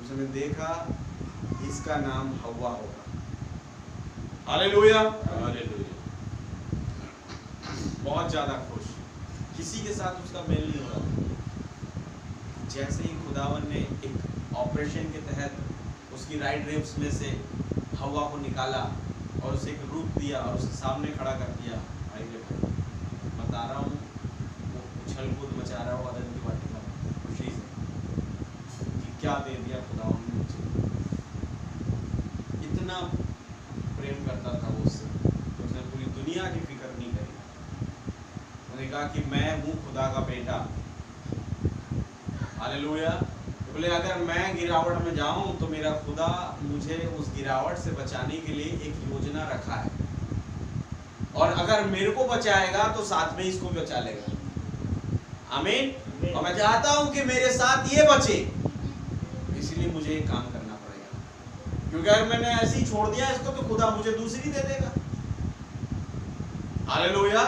उसने देखा इसका नाम हव्वा होगा। Hallelujah, hallelujah. बहुत ज्यादा खुश, किसी के साथ उसका मेल नहीं हो रहा था। जैसे ही खुदावन ने एक ऑपरेशन के तहत उसकी राइट रिब्स में से हवा को निकाला और उसे एक रूप दिया और उसे सामने खड़ा कर दिया, भाई रे भाई बता रहा हूँ वो उछल कूद मचा रहा हो अदन की वाटिका में खुशी से कि क्या दे दिया खुदावन ने मुझे। इतना प्रेम करता था वो उससे, उसने पूरी दुनिया की फिक्र नहीं करी। उसने कहा कि मैं हूँ खुदा का बेटा। हालेलुया। बोले अगर मैं गिरावट में जाऊं तो मेरा खुदा मुझे उस गिरावट से बचाने के लिए एक योजना रखा है, और अगर मेरे को बचाएगा तो साथ में इसको भी बचा लेगा। आमीन। और मैं चाहता हूं कि मेरे साथ ये बचे, इसलिए मुझे एक काम करना पड़ेगा, क्योंकि अगर मैंने ऐसे ही छोड़ दिया इसको तो खुदा मुझे दूसरी दे देगा। हालेलुया।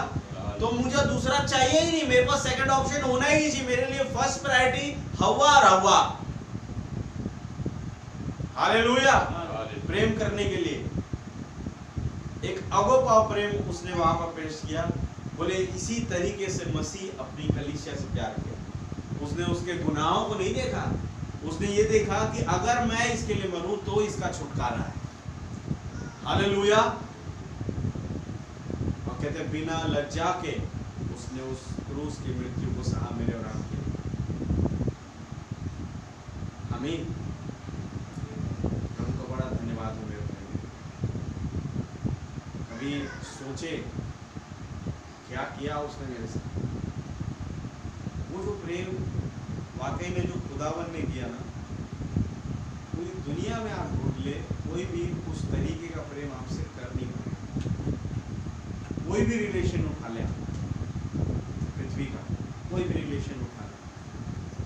तो मुझे दूसरा चाहिए ही नहीं, मेरे पास सेकंड ऑप्शन होना ही चाहिए। मेरे लिए फर्स्ट प्रायोरिटी हव्वा और हव्वा। हालेलुया। प्रेम करने के लिए एक अगोपा प्रेम उसने वहां पर पेश किया। बोले इसी तरीके से मसीह अपनी कलीसिया से प्यार किया। उसने उसके गुनाहों को नहीं देखा, उसने ये देखा कि अगर मैं इसके लिए मरूं तो इसका छुटकारा है। हालेलुया। कहते बिना लज्जा के उसने उस क्रूस की मृत्यु को सहा मेरे और आपके लिए। आमीन। हमको बड़ा धन्यवाद हो मेरे भाई। कभी सोचे क्या किया उसने मेरे साथ। वो जो प्रेम वाकई में जो खुदावन ने किया ना, पूरी दुनिया में आप ढूंढ ले कोई भी उस तरीके का प्रेम आपसे कर नहीं पाएगा। कोई भी रिलेशन उठा ले, पृथ्वी का कोई भी रिलेशन उठा ले,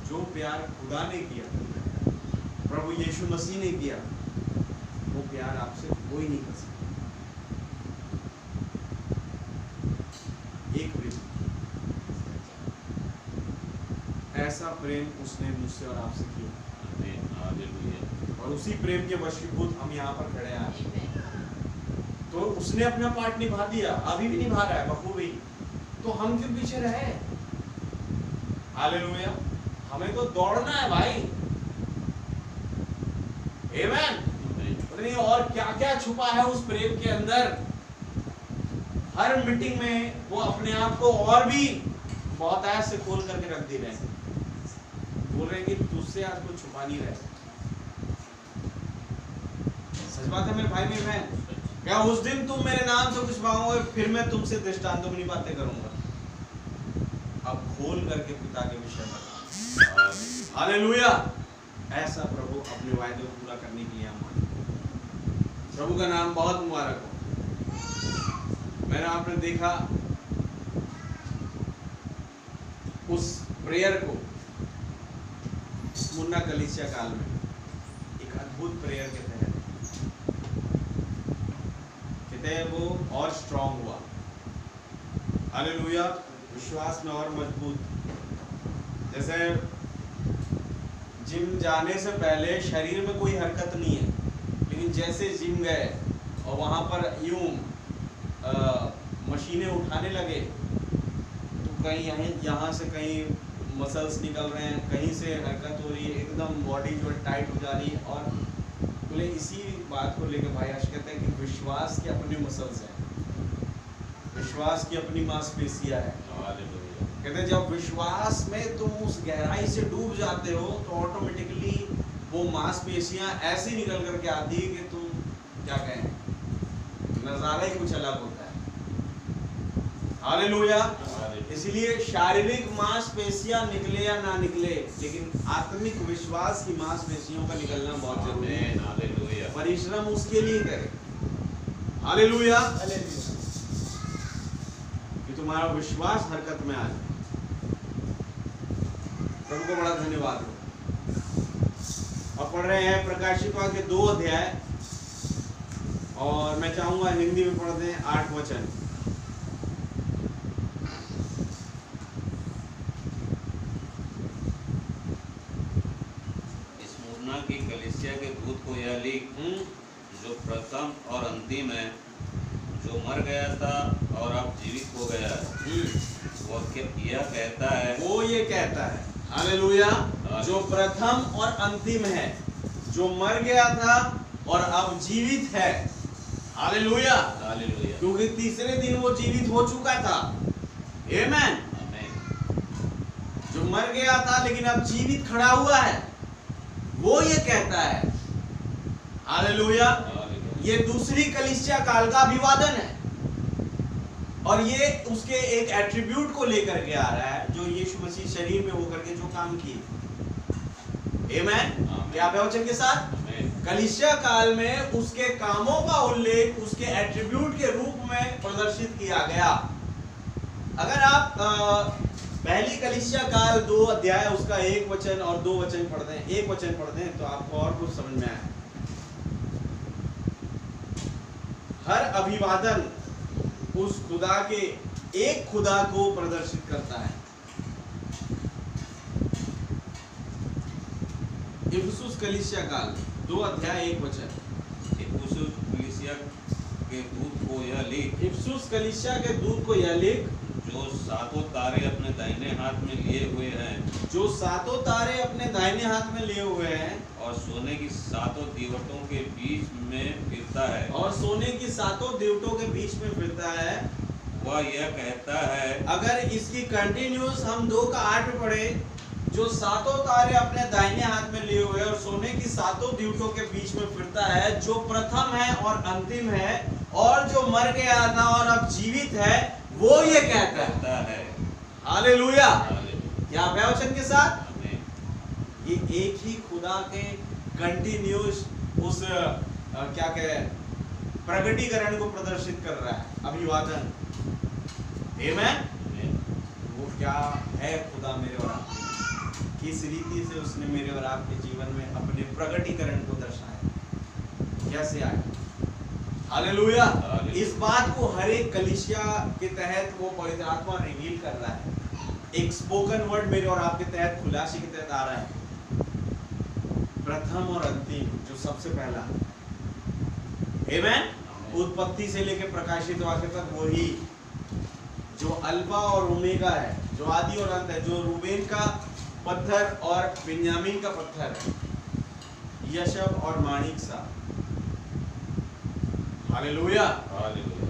जो प्यार खुदा ने किया, प्रभु यीशु मसीह ने किया, वो प्यार आपसे कोई नहीं कर सकता। एक भी ऐसा प्रेम उसने मुझसे और आपसे किया, और उसी प्रेम के वशीभूत हम यहाँ पर खड़े हैं। तो उसने अपना पार्ट निभा दिया, अभी भी निभा रहा है बखूबी, तो हम क्यों पीछे रहे। हालेलुया। हमें तो दौड़ना है भाई। आमीन। और क्या क्या छुपा है उस प्रेम के अंदर। हर मीटिंग में वो अपने आप को और भी बहुत ऐसे खोल करके रख दे रहे हैं, बोल रहे हैं कि तुझसे आज कुछ छुपा नहीं रहे। सच बात है मेरे भाई मेरे बहन। क्या उस दिन तुम मेरे नाम से कुछ मांगोगे, फिर मैं तुमसे दृष्टांतों की बातें करूंगा। अब खोल करके पिता के विषय में। हालेलुया। ऐसा प्रभु अपने वायदे को पूरा करने के लिए हम, प्रभु का नाम बहुत मुबारक हो। मैंने आपने देखा उस प्रेयर को मुन्ना कलीसिया काल में एक अद्भुत प्रेयर के तहत वो और स्ट्रांग हुआ। हालेलुया। विश्वास में और मजबूत। जैसे जिम जाने से पहले शरीर में कोई हरकत नहीं है, लेकिन जैसे जिम गए और वहां पर यूं मशीनें उठाने लगे तो कहीं यहाँ से कहीं मसल्स निकल रहे हैं, कहीं से हरकत हो रही है, एकदम बॉडी जो है टाइट हो जा रही है। और बोले इसी बात को लेकर भाई आश कहते हैं कि विश्वास के अपने मसल्स हैं, विश्वास की अपनी मांसपेशियां है। कहते हैं जब विश्वास में तुम उस गहराई से डूब जाते हो तो ऑटोमेटिकली वो मांसपेशियां ऐसी निकल करके आती है कि तुम क्या कहें, नजारा ही कुछ अलग होता है। हालेलुया। इसलिए शारीरिक मांसपेशियां निकले या ना निकले, लेकिन आत्मिक विश्वास की मांसपेशियों का निकलना बहुत जरूरी है। परिश्रम उसके लिए करे। हालेलुया। कि तुम्हारा विश्वास हरकत में आ जाए। प्रभु को बड़ा धन्यवाद हो। और पढ़ रहे हैं प्रकाशित वाक्य 2 अध्याय, और मैं चाहूंगा हिंदी में पढ़ दें 8 वचन। को यह लिख, जो प्रथम और अंतिम है, जो मर गया था और अब जीवित हो गया है, वह यह कहता है, वो ये कहता है, हालेलुया, जो प्रथम और अंतिम है, जो मर गया था और अब जीवित है, हालेलुया, हालेलुया, क्योंकि तीसरे दिन वो जीवित हो चुका था, आमेन। जो मर गया था लेकिन अब जीवित खड़ा हुआ है, वो ये कहता है, हालेलुया। ये दूसरी कलीसिया काल का अभिवादन है और ये उसके एक एट्रीब्यूट को लेकर के आ रहा है जो यीशु मसीह शरीर में होकर के जो काम किए, आमेन। क्या वचन के साथ कलीसिया काल में उसके कामों का उल्लेख उसके एट्रीब्यूट के रूप में प्रदर्शित किया गया। अगर आप पहली कलीसिया काल 2 अध्याय उसका 1 वचन और 2 वचन पढ़ते हैं, 1 वचन पढ़ते हैं तो आपको और कुछ समझ में आए। हर अभिवादन उस खुदा के एक खुदा को प्रदर्शित करता है। इफिसुस कलीसिया काल 2 अध्याय 1 वचन। इफिसुस कलीसिया के दूत को यह लिख, इफिसुस कलीसिया के दूत को यह लिख, जो 7 तारे अपने दाहिने हाथ में लिए हुए हैं, जो 7 तारे अपने दाहिने हाथ में लिए हुए हैं और सोने की 7 दीवटों के बीच में फिरता है, और सोने की 7 दीवटों के बीच में फिरता है, वह यह कहता है। अगर इसकी कंटिन्यूस हम 2 का 8 में पढ़े, जो 7 तारे अपने दाहिने हाथ में लिए हुए और सोने की 7 दीवटों के बीच में फिरता है, जो प्रथम है और अंतिम है और जो मर गया था और अब जीवित है, वो ये कहता है, हालेलुया। क्या वचन के साथ ये एक ही खुदा के कंटिन्यूस उस क्या कहे प्रगटीकरण को प्रदर्शित कर रहा है, अभिवादन, आमेन। वो क्या है खुदा मेरे और आपके, किस रीति से उसने मेरे और आपके जीवन में अपने प्रगटीकरण को दर्शाया, कैसे आया, हालेलुया। इस बात को हर एक कलीसिया के तहत वो पवित्र आत्मा रिवील कर रहा है। एक स्पोकन वर्ड मेरे और आपके तहत खुलासे के तहत आ रहा है, प्रथम और अंतिम, जो सबसे पहला, आमेन। उत्पत्ति से लेकर प्रकाशित वाक्य तक वही जो अल्फा और ओमेगा है, जो आदि और अंत है, जो रूबेन का पत्थर और बिन्यामीन का पत्थर है, यशब और माणिक सा, हालेलुया, हालेलुया।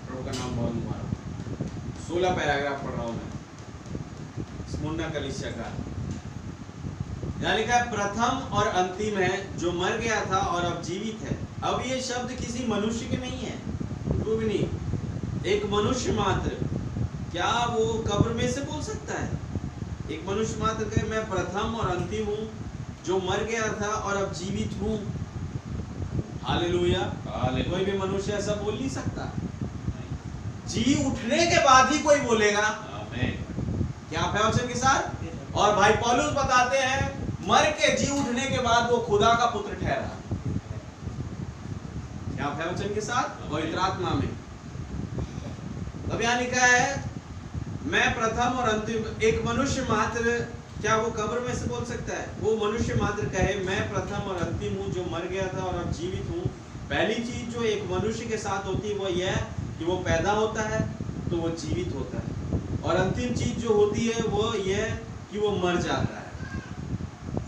प्रभु का नाम बहुत मुबारक। 16 पैराग्राफ पढ़ रहा हूं मैं, स्मुरना कलीसिया का। यहाँ लिखा है प्रथम और अंतिम है, जो मर गया था और अब जीवित है। अब ये शब्द किसी मनुष्य के नहीं है, वो भी नहीं, एक मनुष्य मात्र, क्या वो कब्र में से बोल सकता है? एक मनुष्य मात्र कहे मैं प्रथम और अंतिम हूँ, जो मर गया था और अब जीवित हूँ, हालेलुया। कोई भी मनुष्य ऐसा बोल नहीं सकता। जी उठने के बाद ही कोई बोलेगा, आमीन। क्या वचन के साथ। और भाई पौलुस बताते हैं मर के जी उठने के बाद वो खुदा का पुत्र ठहरा, क्या वचन के साथ, पवित्र आत्मा में। अब यहाँ लिखा है मैं प्रथम और अंतिम, एक मनुष्य मात्र, क्या वो कब्र में से बोल सकता है? वो मनुष्य मात्र कहे मैं प्रथम और अंतिम हूँ, जो मर गया था और अब जीवित हूँ। पहली चीज जो एक मनुष्य के साथ होती है वो यह कि वो पैदा होता है तो वो जीवित होता है, और अंतिम चीज जो होती है वो यह कि वो मर जाता है।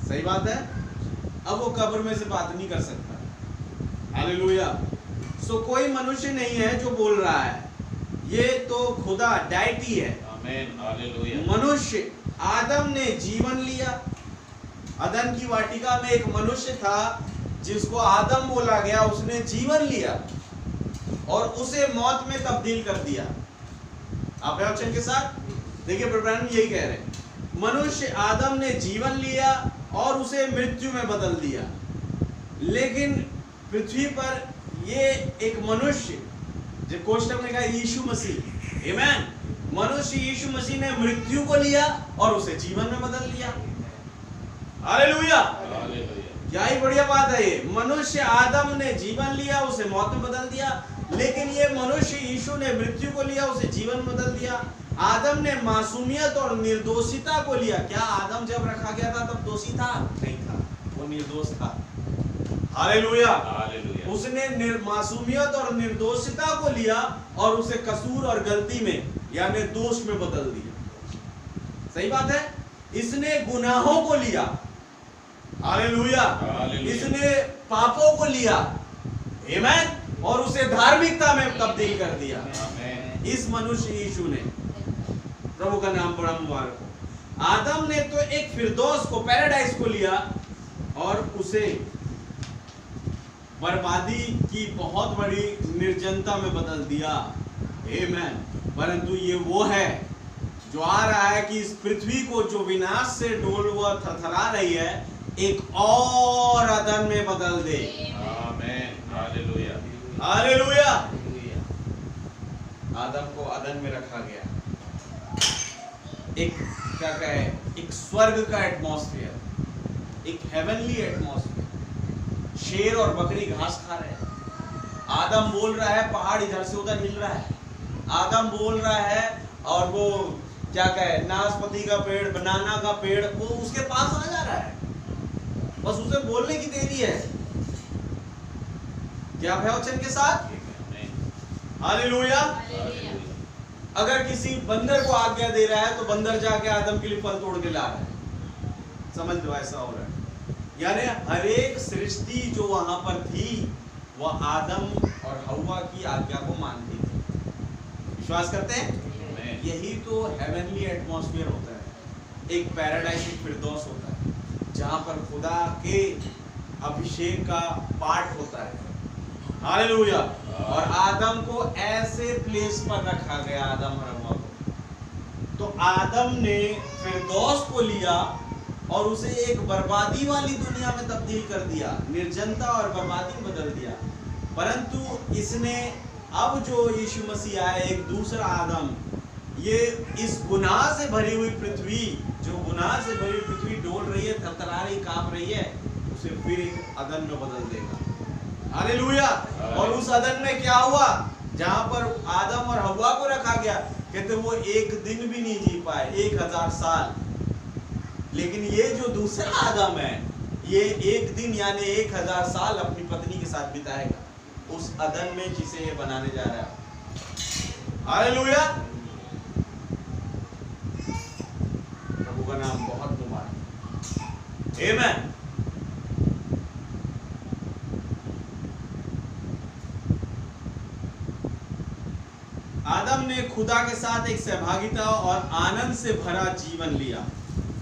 सही बात है। अब वो कब्र में से बात नहीं कर सकता, हालेलुया। सो कोई मनुष्य नहीं है जो बोल रहा है, ये तो खुदा डायटी है, आमीन, हालेलुया। मनुष्य आदम ने जीवन लिया। अदन की वाटिका में एक मनुष्य था जिसको आदम बोला गया, उसने जीवन लिया और उसे मौत में तब्दील कर दिया। आप वचन के साथ देखिए, प्रभु यही कह रहे हैं, मनुष्य आदम ने जीवन लिया और उसे मृत्यु में बदल दिया। लेकिन पृथ्वी पर ये एक मनुष्य, जो कोष्टक में कहा यीशु मसीह, आमीन, मनुष्य यीशु मसीह ने मृत्यु को लिया और उसे जीवन में बदल लिया, हालेलुया। क्या ही बढ़िया बात है ये। मनुष्य आदम ने जीवन लिया, उसे मौत में बदल दिया, लेकिन ये मनुष्य यीशु ने मृत्यु को लिया, उसे जीवन में बदल दिया। आदम ने मासूमियत और निर्दोषिता को लिया। क्या आदम जब रखा गया था तब दोषी था? नहीं था, वो निर्दोष था। हालेलुया। हालेलुया। उसने मासूमियत और निर्दोषिता को लिया और उसे कसूर और गलती में यानी दोष में बदल दिया। सही बात है। इसने गुनाहों को लिया। हालेलुया। इसने पापों को लिया, आमीन, और उसे धार्मिकता में तब्दील कर दिया। इस मनुष्य यीशु ने, प्रभु का नाम बड़ा मुबारक हो। आदम ने तो एक फिरदौस को, पैराडाइज को लिया और उसे बर्बादी की बहुत बड़ी निर्जनता में बदल दिया। आमीन। परंतु ये वो है जो आ रहा है कि इस पृथ्वी को जो विनाश से डोल हुआ थरथरा रही है, एक और अदन में बदल दे। आमीन। हालेलुया। हालेलुया। आदम को अदन में रखा गया। एक क्या कहे, एक स्वर्ग का एटमॉस्फेयर, एक हेवनली एटमॉस्फेयर। शेर और बकरी घास खा रहे हैं। आदम बोल रहा है, पहाड़ इधर से उधर हिल रहा है। आदम बोल रहा है और वो क्या कहे, नाशपाती का पेड़, बनाना का पेड़, वो उसके पास आ जा रहा है। बस उसे बोलने की देरी है। क्या भयवचन के साथ? हालेलुया। अगर किसी बंदर को आज्ञा दे रहा है तो बंदर जाके आदम के लिए फल तोड़ के ला रहा है। समझ लो, ऐसा हो रहा है। यानी हर एक सृष्टि जो वहां पर थी वह आदम और हव्वा की आज्ञा को मानती थी। विश्वास करते हैं? यही तो हेवनली एटमॉस्फेयर होता है। एक पैराडाइज, एक फिरदौस होता है जहां पर खुदा के अभिषेक का पाठ होता है। हालेलुया। और आदम को ऐसे प्लेस पर रखा गया, आदम और हव्वा को। तो आदम ने फिरदौस को लिया और उसे एक बर्बादी वाली दुनिया में तब्दील कर दिया, निर्जनता और बर्बादी में बदल दिया। परंतु इसने अब जो यीशु मसीह आया, एक दूसरा आदम, ये इस गुनाह से भरी हुई पृथ्वी, जो गुनाह से भरी हुई पृथ्वी डोल रही है, थरथरा रही, कांप रही है, उसे फिर एक अदन में बदल देगा। हालेलुया। और उस अदन में क्या हुआ? जहां पर आदम और हव्वा को रखा गया, कहते वो एक दिन भी नहीं जी पाए, 1000 साल। लेकिन ये जो दूसरा आदम है, ये एक दिन यानी 1000 साल अपनी पत्नी के साथ बिताएगा उस अदन में जिसे ये बनाने जा रहा है। हालेलुया। प्रभु का नाम बहुत मुबारक। आमीन। आदम ने खुदा के साथ एक सहभागिता और आनंद से भरा जीवन लिया,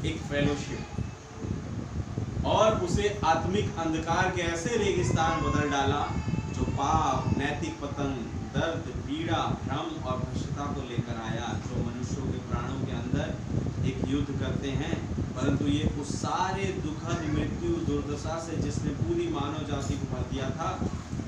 एक फेलोशिप, और उसे आत्मिक अंधकार के ऐसे रेगिस्तान बदल डाला जो पाप, नैतिक पतन, दर्द, पीड़ा, भ्रम और भ्रष्टता को लेकर आया, जो मनुष्यों के प्राणों के अंदर एक युद्ध करते हैं। परंतु ये उस सारे दुखद मृत्यु दुर्दशा से जिसने पूरी मानव जाति को भर दिया था,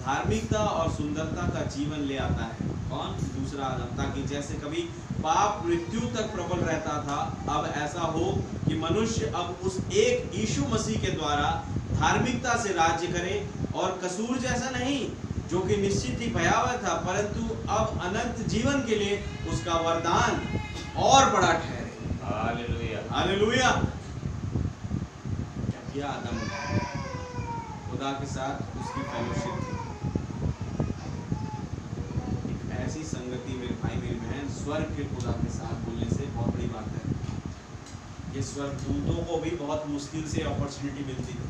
धार्मिकता और सुंदरता का जीवन ले आता है। कौन? दूसरा आदम। ताकि जैसे कभी पाप मृत्यु तक प्रबल रहता था, अब ऐसा हो कि मनुष्य अब उस एक यीशु मसीह के द्वारा धार्मिकता से राज्य करे, और कसूर जैसा नहीं जो कि निश्चित ही भयावह था, परंतु अब अनंत जीवन के लिए उसका वरदान और बड़ा ठहरे। हालेलुया। हालेलुया। क्या किया आदम ने? खुदा के साथ उसकी फेलोशिप, ऐसी संगति मेरे भाई मेरी बहन, स्वर्ग के खुदा के साथ बोलने से बहुत बड़ी बात है। ये स्वर्गदूतों को भी बहुत मुश्किल से अपॉर्चुनिटी मिलती थी,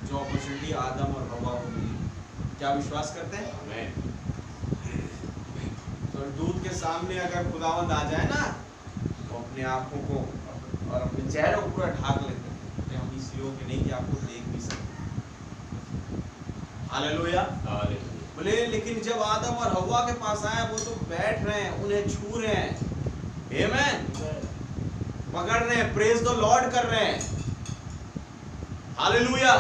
जो अपॉर्चुनिटी आदम और हव्वा को मिली। क्या विश्वास करते हैं? स्वर्गदूत के सामने अगर खुदावंद आ जाए ना, तो अपने आंखों को और अपने चेहरे को पूरा ढाक लेते हैं कि हम इस योग नहीं कि आपको देख भी सकते। हालेलुया। बोले लेकिन जब आदम और हव्वा के पास आए, वो तो बैठ रहे हैं, उन्हें छू रहे हैं, आमीन, पकड़ रहे हैं, प्रेज द लॉर्ड कर रहे हैं। हालेलुया।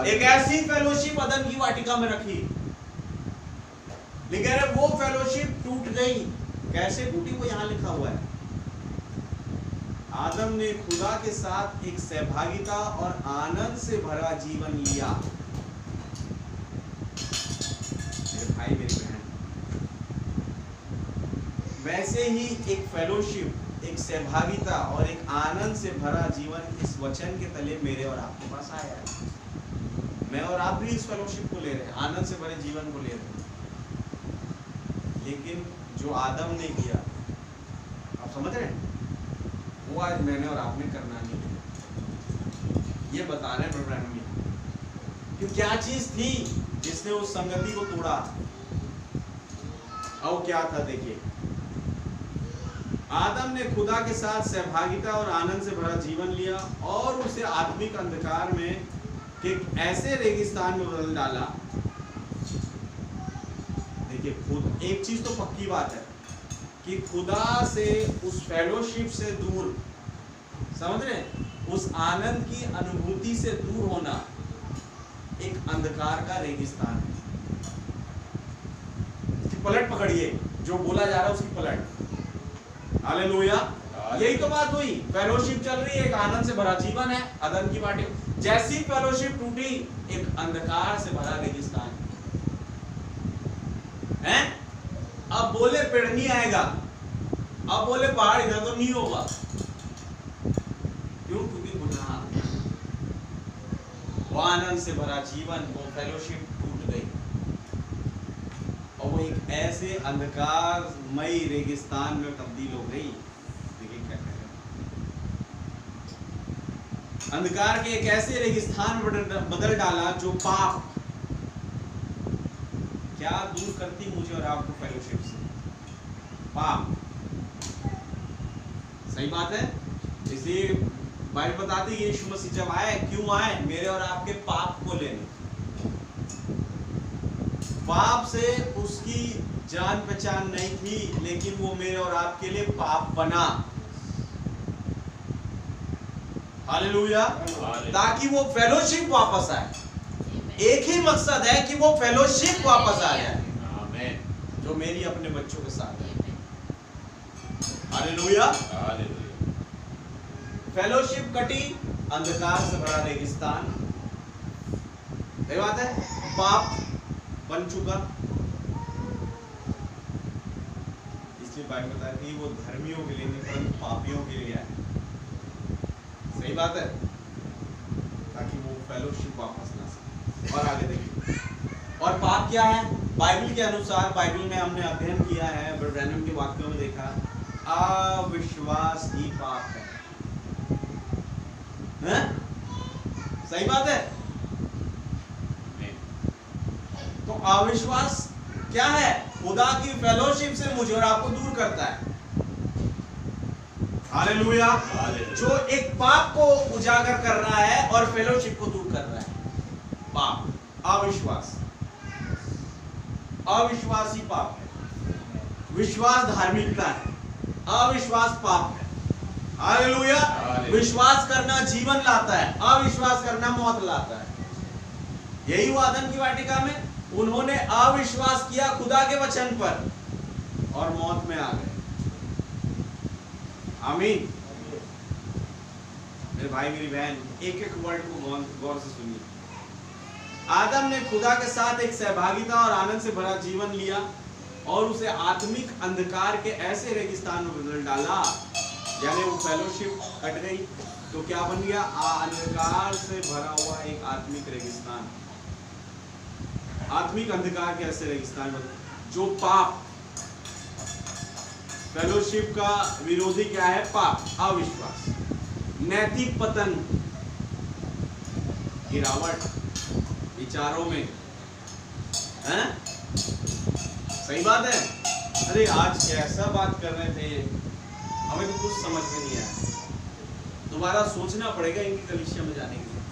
एक ऐसी फेलोशिप अदन की वाटिका में रखी, लेकिन अरे वो फेलोशिप टूट गई। कैसे टूटी? वो यहां लिखा हुआ है। आदम ने खुदा के साथ एक सहभागिता और आनंद से भरा जीवन लिया। मेरे भाई मेरी बहन, वैसे ऐसे ही एक फेलोशिप, एक सहभागिता और एक आनंद से भरा जीवन इस वचन के तले मेरे और आपके पास आया है। मैं और आप भी इस फेलोशिप को ले रहे हैं, आनंद से भरे जीवन को ले रहे हैं। लेकिन जो आदम ने किया, आप समझ रहे हैं, वो आज मैंने और आपने करना नहीं है। ये बता रहे हैं प्रभु कि क्या चीज थी जिसने उस संगति को तोड़ा। और क्या था, देखिए, आदम ने खुदा के साथ सहभागिता और आनंद से भरा जीवन लिया और उसे आत्मिक अंधकार में एक ऐसे रेगिस्तान में बदल डाला। देखिए, खुद एक चीज तो पक्की बात है कि खुदा से, उस फेलोशिप से दूर, समझ रहे हैं, उस आनंद की अनुभूति से दूर होना एक अंधकार का रेगिस्तान है। उसकी पलट पकड़िए, जो बोला जा रहा है उसकी पलट। हालेलुया। यही तो बात हुई, फेलोशिप चल रही है, एक आनंद से भरा जीवन है, अदन की बातें। जैसी फेलोशिप टूटी, एक अंधकार से भरा रेगिस्तान है। अब बोले पेड़ नहीं आएगा, अब बोले पहाड़ इधर तो नहीं होगा। क्यों? क्योंकि गुनाह, वो आनंद से भरा जीवन, वो फेलोशिप टूट गई और वो एक ऐसे अंधकारमयी रेगिस्तान में तब्दील हो गई। देखिए क्या कह रहे हैं, अंधकार के एक ऐसे रेगिस्तान में बदल डाला जो पाप क्या दूर करती मुझे और आपको फेलोशिप से, पाप। सही बात है। इसलिए बाइबल बताती है यीशु मसीह जब आए, क्यों आए? मेरे और आपके पाप को लेने। पाप से उसकी जान पहचान नहीं थी, लेकिन वो मेरे और आपके लिए पाप बना। हालेलुया। ताकि वो फेलोशिप वापस आए। एक ही मकसद है कि वो फेलोशिप वापस आ जाए जो मेरी अपने बच्चों के साथ है। हालेलुया। फेलोशिप कटी, अंधकार से भरा रेगिस्तान। सही बात है। पाप बन चुका, इसलिए बाइबल बताती है वो धर्मियों के लिए नहीं परंतु पापियों के लिए आए। सही बात है, ताकि वो फेलोशिप वापस ना सके। और आगे देखिए, और पाप क्या है? बाइबल के अनुसार, बाइबल में हमने अध्ययन किया है, ब्रैनम के वाक्यों में देखा, अविश्वास ही पाप है। सही बात है। तो अविश्वास क्या है? खुदा की फेलोशिप से मुझे और आपको दूर करता है। हालेलुया। जो एक पाप को उजागर कर रहा है और फेलोशिप को दूर कर रहा है। पाप, अविश्वास, अविश्वास ही पाप है। विश्वास धार्मिकता है, अविश्वास पाप है। हालेलुया। विश्वास करना जीवन लाता है, अविश्वास करना मौत लाता है। यही हुआ आदम की वाटिका में, उन्होंने अविश्वास किया खुदा के वचन पर और मौत में आ गए। आमीन। मेरे भाई मेरी बहन, एक एक वर्ड को गौर से सुनिए। आदम ने खुदा के साथ एक सहभागिता और आनंद से भरा जीवन लिया और उसे आत्मिक अंधकार के ऐसे रेगिस्तान में बदल डाला, यानी वो फेलोशिप कट गई तो क्या बन गया? अंधकार से भरा हुआ एक आत्मिक रेगिस्तान, आत्मिक अंधकार के ऐसे रेगिस्तान में जो पाप, फेलोशिप का विरोधी क्या है? पाप, अविश्वास, नैतिक पतन, गिरावट विचारों में, हैं? सही बात है। अरे आज कैसा बात कर रहे थे, हमें तो कुछ समझ में नहीं आया। दोबारा सोचना पड़ेगा इनकी कलीसिया में जाने के लिए,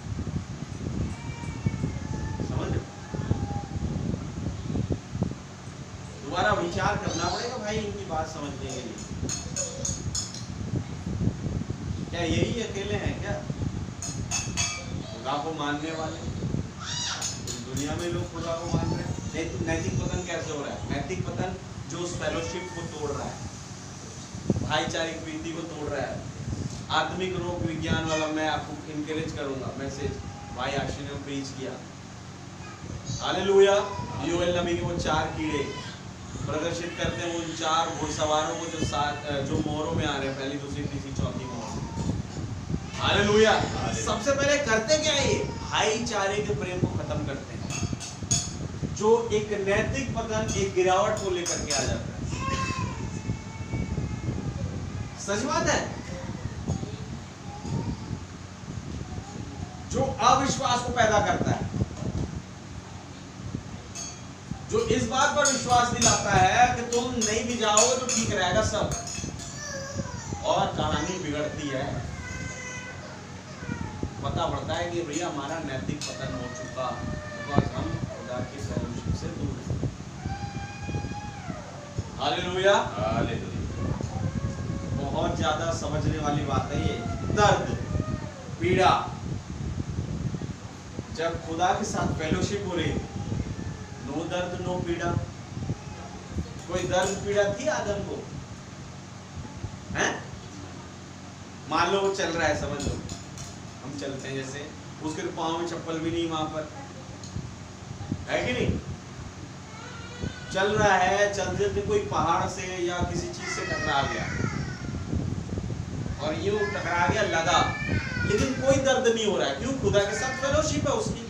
समझ रहे? दोबारा विचार करना पड़ेगा भाई इनकी बात समझने के लिए। क्या यही अकेले हैं क्या खुदा को मानने वाले? दुनिया में लोग खुदा को मान रहे हैं। नैतिक पतन कैसे हो रहा है? नैतिक पतन जो उस फेलोशिप को तोड़ रहा है, भाईचारिक प्रीति को तोड़ रहा है। आत्मिक रोग विज्ञान वाला मैं आपको इनकरेज करूंगा, मैसेज भाई आशी ने प्रीच किया। हालेलुया। योएल नबी के वो 4 कीड़े, प्रदर्शित करते हैं उन 4 घुड़सवारों को जो मोहरों में आ रहे हैं, पहली दूसरी तीसरी चौथी मोहर। हालेलुया। सबसे पहले करते क्या है ये? भाईचारे के प्रेम को खत्म करते हैं, जो एक नैतिक पतन, एक गिरावट को लेकर के आ जाता है। सच बात है। जो अविश्वास को पैदा करता है, जो इस बात पर विश्वास दिलाता है कि तुम नहीं भी जाओगे तो ठीक रहेगा सब, और कहानी बिगड़ती है। पता पड़ता है कि भैया हमारा नैतिक पतन हो चुका, बिकॉज़ हम खुदा की फेलोशिप से दूर हैं। हालेलुया। हालेलुया। बहुत ज्यादा समझने वाली बात है ये। दर्द, पीड़ा, जब खुदा के साथ फेलोशिप हो रही, नो दर्द नो पीड़ा। कोई दर्द पीड़ा थी आदम को? हैं? मान लो वो चल रहा है, समझ लो हम चलते हैं जैसे, उसके पाँव में चप्पल भी नहीं वहां पर है कि नहीं? चल रहा है, चलते चलते कोई पहाड़ से या किसी चीज से टकरा गया, और यूं टकरा गया, लगा, लेकिन कोई दर्द नहीं हो रहा है। क्यों? खुदा के साथ फेलोशिप है उसकी,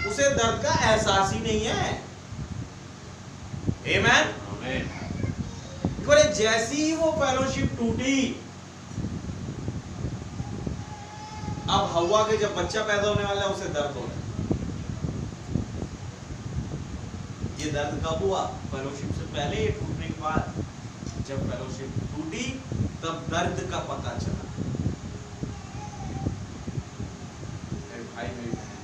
उसे दर्द का एहसास ही नहीं है। आमेन। जैसी ही वो फेलोशिप टूटी, अब हवा के जब बच्चा पैदा होने वाला है उसे दर्द हो रहा है। ये दर्द कब हुआ? फेलोशिप से पहले, टूटने के बाद। जब फेलोशिप टूटी तब दर्द का पता चला। मेरे भाई मेरी बहन,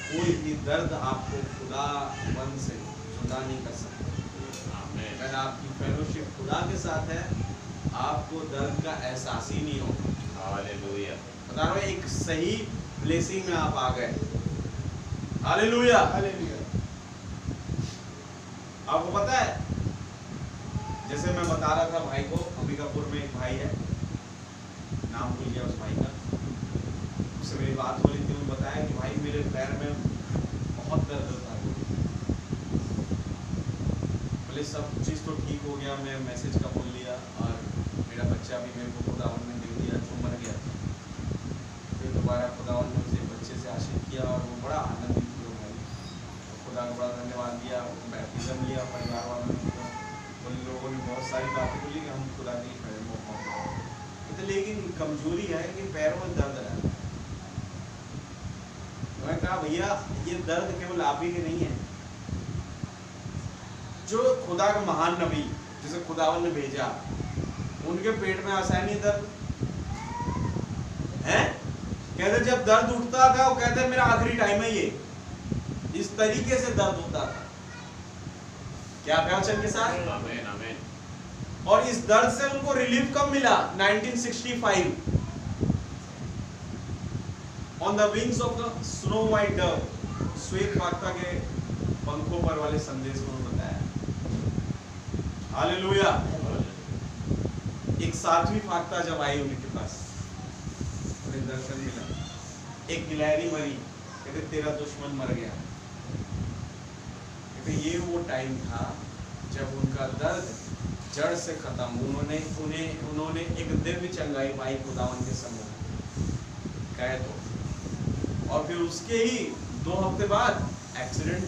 कोई भी दर्द आपको खुदावन से जुदा नहीं कर सकता। अगर आपकी फेलोशिप खुदा के साथ है, आपको दर्द का एहसास ही नहीं होगा। हालेलुया। बता रहा हूं, एक सही ब्लेसिंग में आप आ गए। हालेलुया। हालेलुया। आपको पता है, जैसे मैं बता रहा था भाई को, अंबिकापुर में एक भाई है, नाम भूल गया उस भाई का, उससे मेरी बात हो रही थी, उन्होंने बताया कि भाई मेरे पैर में बहुत दर्द था। बोले सब चीज़ तो ठीक हो गया, मैं मैसेज का बोल लिया, और मेरा बच्चा भी मेरे को खुदावन ने दे दिया जो मर गया था। फिर दोबारा खुदावन ने उसे बच्चे से आशीष किया, और वो बड़ा आनंदित हुआ भाई, तो खुदा को बड़ा धन्यवाद दिया। बैप्टिज्म लिया परिवार वालों ने, उन लोगों ने बहुत सारी बातें बोली कि हम खुदा के पैर में पहुँच, लेकिन कमजोरी है कि पैरों में दर्द रहता है। मैं कहा भैया ये दर्द केवल आप ही के नहीं है, जो खुदा का महान नबी जिसे खुदावन ने भेजा, उनके पेट में आसानी दर्द है। कहते जब दर्द उठता था, वो कहते मेरा आखिरी टाइम है ये, इस तरीके से दर्द होता था। क्या वचन के साथ? आमीन आमीन। और इस दर्द से उनको रिलीफ कब मिला? 1965 on the wings of the snow white Dove, श्वेत फाख्ता के पंखों पर वाले संदेश में बताया। हालेलुया। एक 7वीं फाख्ता जब आई उनके पास, उन्हें दर्शन मिला, एक गिलहरी मरी, कहते तेरा दुश्मन मर गया। कहते ये वो टाइम था जब उनका दर्द जड़ से खत्म। उन्होंने एक दिव्य चंगाई पाई खुदावन के सम्मुख, कहे तो, और फिर उसके ही 2 हफ्ते बाद एक्सीडेंट।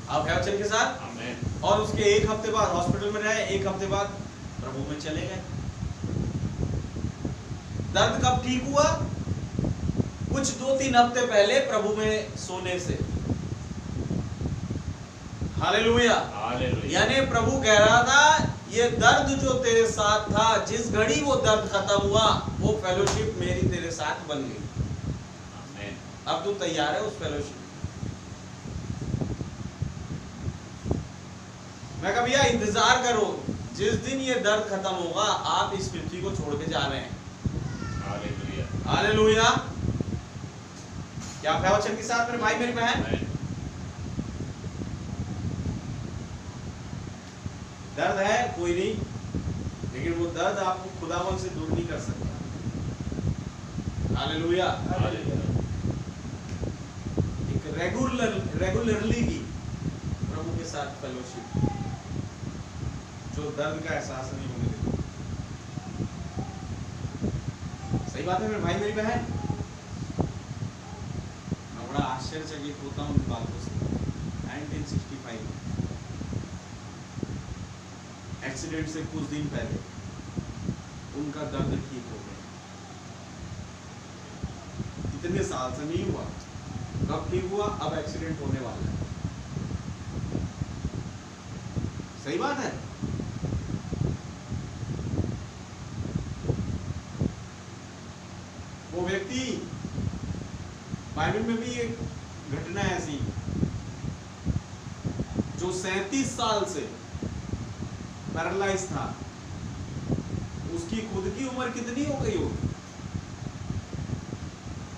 आप है वचन के साथ? आमीन। और उसके 1 हफ्ते बाद हॉस्पिटल में रहे, 1 हफ्ते बाद प्रभु में चले गए। दर्द कब ठीक हुआ? कुछ 2-3 हफ्ते पहले प्रभु में सोने से। हालेलुया। हालेलुया। यानी प्रभु कह रहा था ये दर्द जो तेरे साथ था, जिस घड़ी वो दर्द खत्म हुआ, वो फेलोशिप मेरी तेरे साथ बन गई। आमीन। अब तू तैयार है उस फेलोशिप? मैं कहा भैया इंतजार करो, जिस दिन ये दर्द खत्म होगा आप इस पृथ्वी को छोड़ के जा रहे हैं। हालेलुया। हालेलुया। क्या आप वचन के साथ मेरे भाई मेरी बहन? आमीन। दर्द है कोई नहीं, लेकिन वो दर्द आपको खुदावन से दूर नहीं कर सकता। हालेलुया। हालेलुया। एक रेगुलरली की प्रभु के साथ फेलोशिप, जो दर्द का एहसास नहीं होने देती। सही बात है मेरे भाई मेरी बहन। मैं बड़ा आश्चर्यचकित होता हूँ इन बातों से। 1965 एक्सीडेंट से कुछ दिन पहले उनका दर्द ठीक हो गया। इतने साल से नहीं हुआ, कब ठीक हुआ? अब एक्सीडेंट होने वाला है। सही बात है। वो व्यक्ति, बाइबल में भी एक घटना है ऐसी, जो 37 साल से पैरालाइज था। उसकी खुद की उम्र कितनी हो गई होगी?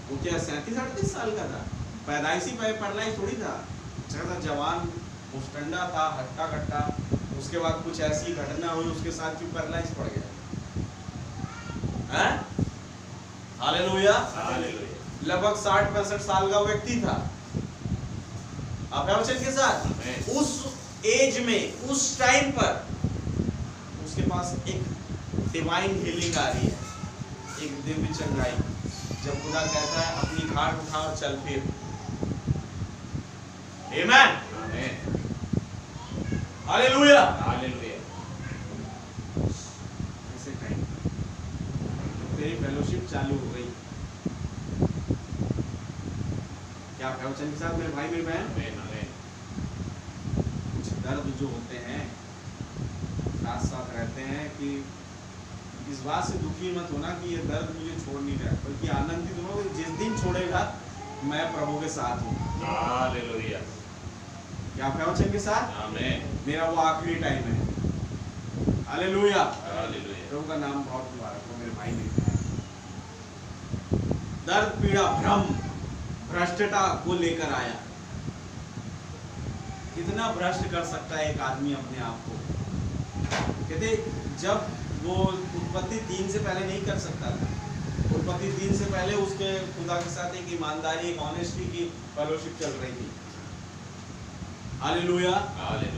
वो क्या 37-38 साल का था? पैदाइशी पैरालाइज थोड़ी था। अच्छा जवान, मुस्टंडा था, हट्टा कट्टा। उसके बाद कुछ ऐसी घटना हुई, उसके साथ क्यों पैरालाइज पड़ गया? हालेलुया। लगभग 60-65 साल का व्यक्ति था। आप वचन के साथ उस एज में, उस टाइम पर उसके पास एक डिवाइन हीलिंग आ रही है, एक दिव्य चंगाई। जब खुदा कहता है अपनी खाट उठा और चल फिर। आमेन, हालेलुया, हालेलुया। ऐसे टाइम तेरी फेलोशिप चालू हो गई। क्या वचन के साथ मेरे भाई मेरी बहन? कुछ दर्द जो होते हैं साथ साथ रहते हैं कि इस बात से दुखी मत होना कि ये दर्द मुझे छोड़ नहीं रहा, बल्कि आनंदित हो, जिस दिन छोड़ेगा मैं प्रभु के साथ हूँ। हालेलुया। क्या आप वचन के साथ? आमीन। मेरा वो आखिरी टाइम है। Hallelujah, hallelujah. प्रभु का नाम बहुत मुबारक हो मेरे भाई मेरे। दर्द, पीड़ा, भ्रम, भ्रष्टता को लेकर आया। कितना भ्रष्ट कर सकता है एक आदमी अपने आप को? कहते जब वो उत्पत्ति 3 से पहले नहीं कर सकता था। उत्पत्ति 3 से पहले उसके खुदा के साथ एक ईमानदारी, एक ऑनेस्टी की फेलोशिप चल रही थी। हालेलुया।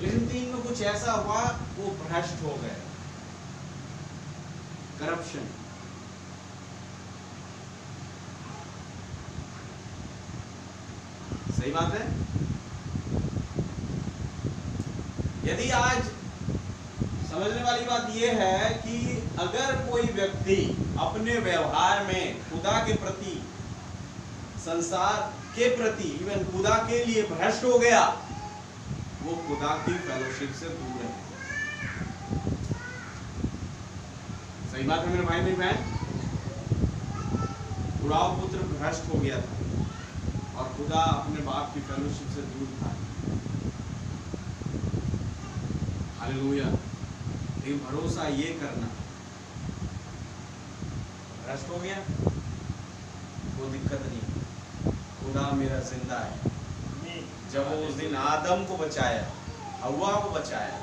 लेकिन 3 में कुछ ऐसा हुआ, वो भ्रष्ट हो गए। करप्शन। सही बात है। यदि आज समझने वाली बात यह है कि अगर कोई व्यक्ति अपने व्यवहार में खुदा के प्रति, संसार के प्रति, इवन खुदा के लिए भ्रष्ट हो गया, वो खुदा की फेलोशिप से दूर है। सही बात है मेरे भाई मेरी बहन। उड़ाव पुत्र भ्रष्ट हो गया था और खुदा अपने बाप की फेलोशिप से दूर था। हालेलुया। लेकिन भरोसा ये करना, भ्रष्ट हो गया वो दिक्कत नहीं, खुदा मेरा जिंदा है। जब वो उस दिन आदम को बचाया, हव्वा को बचाया,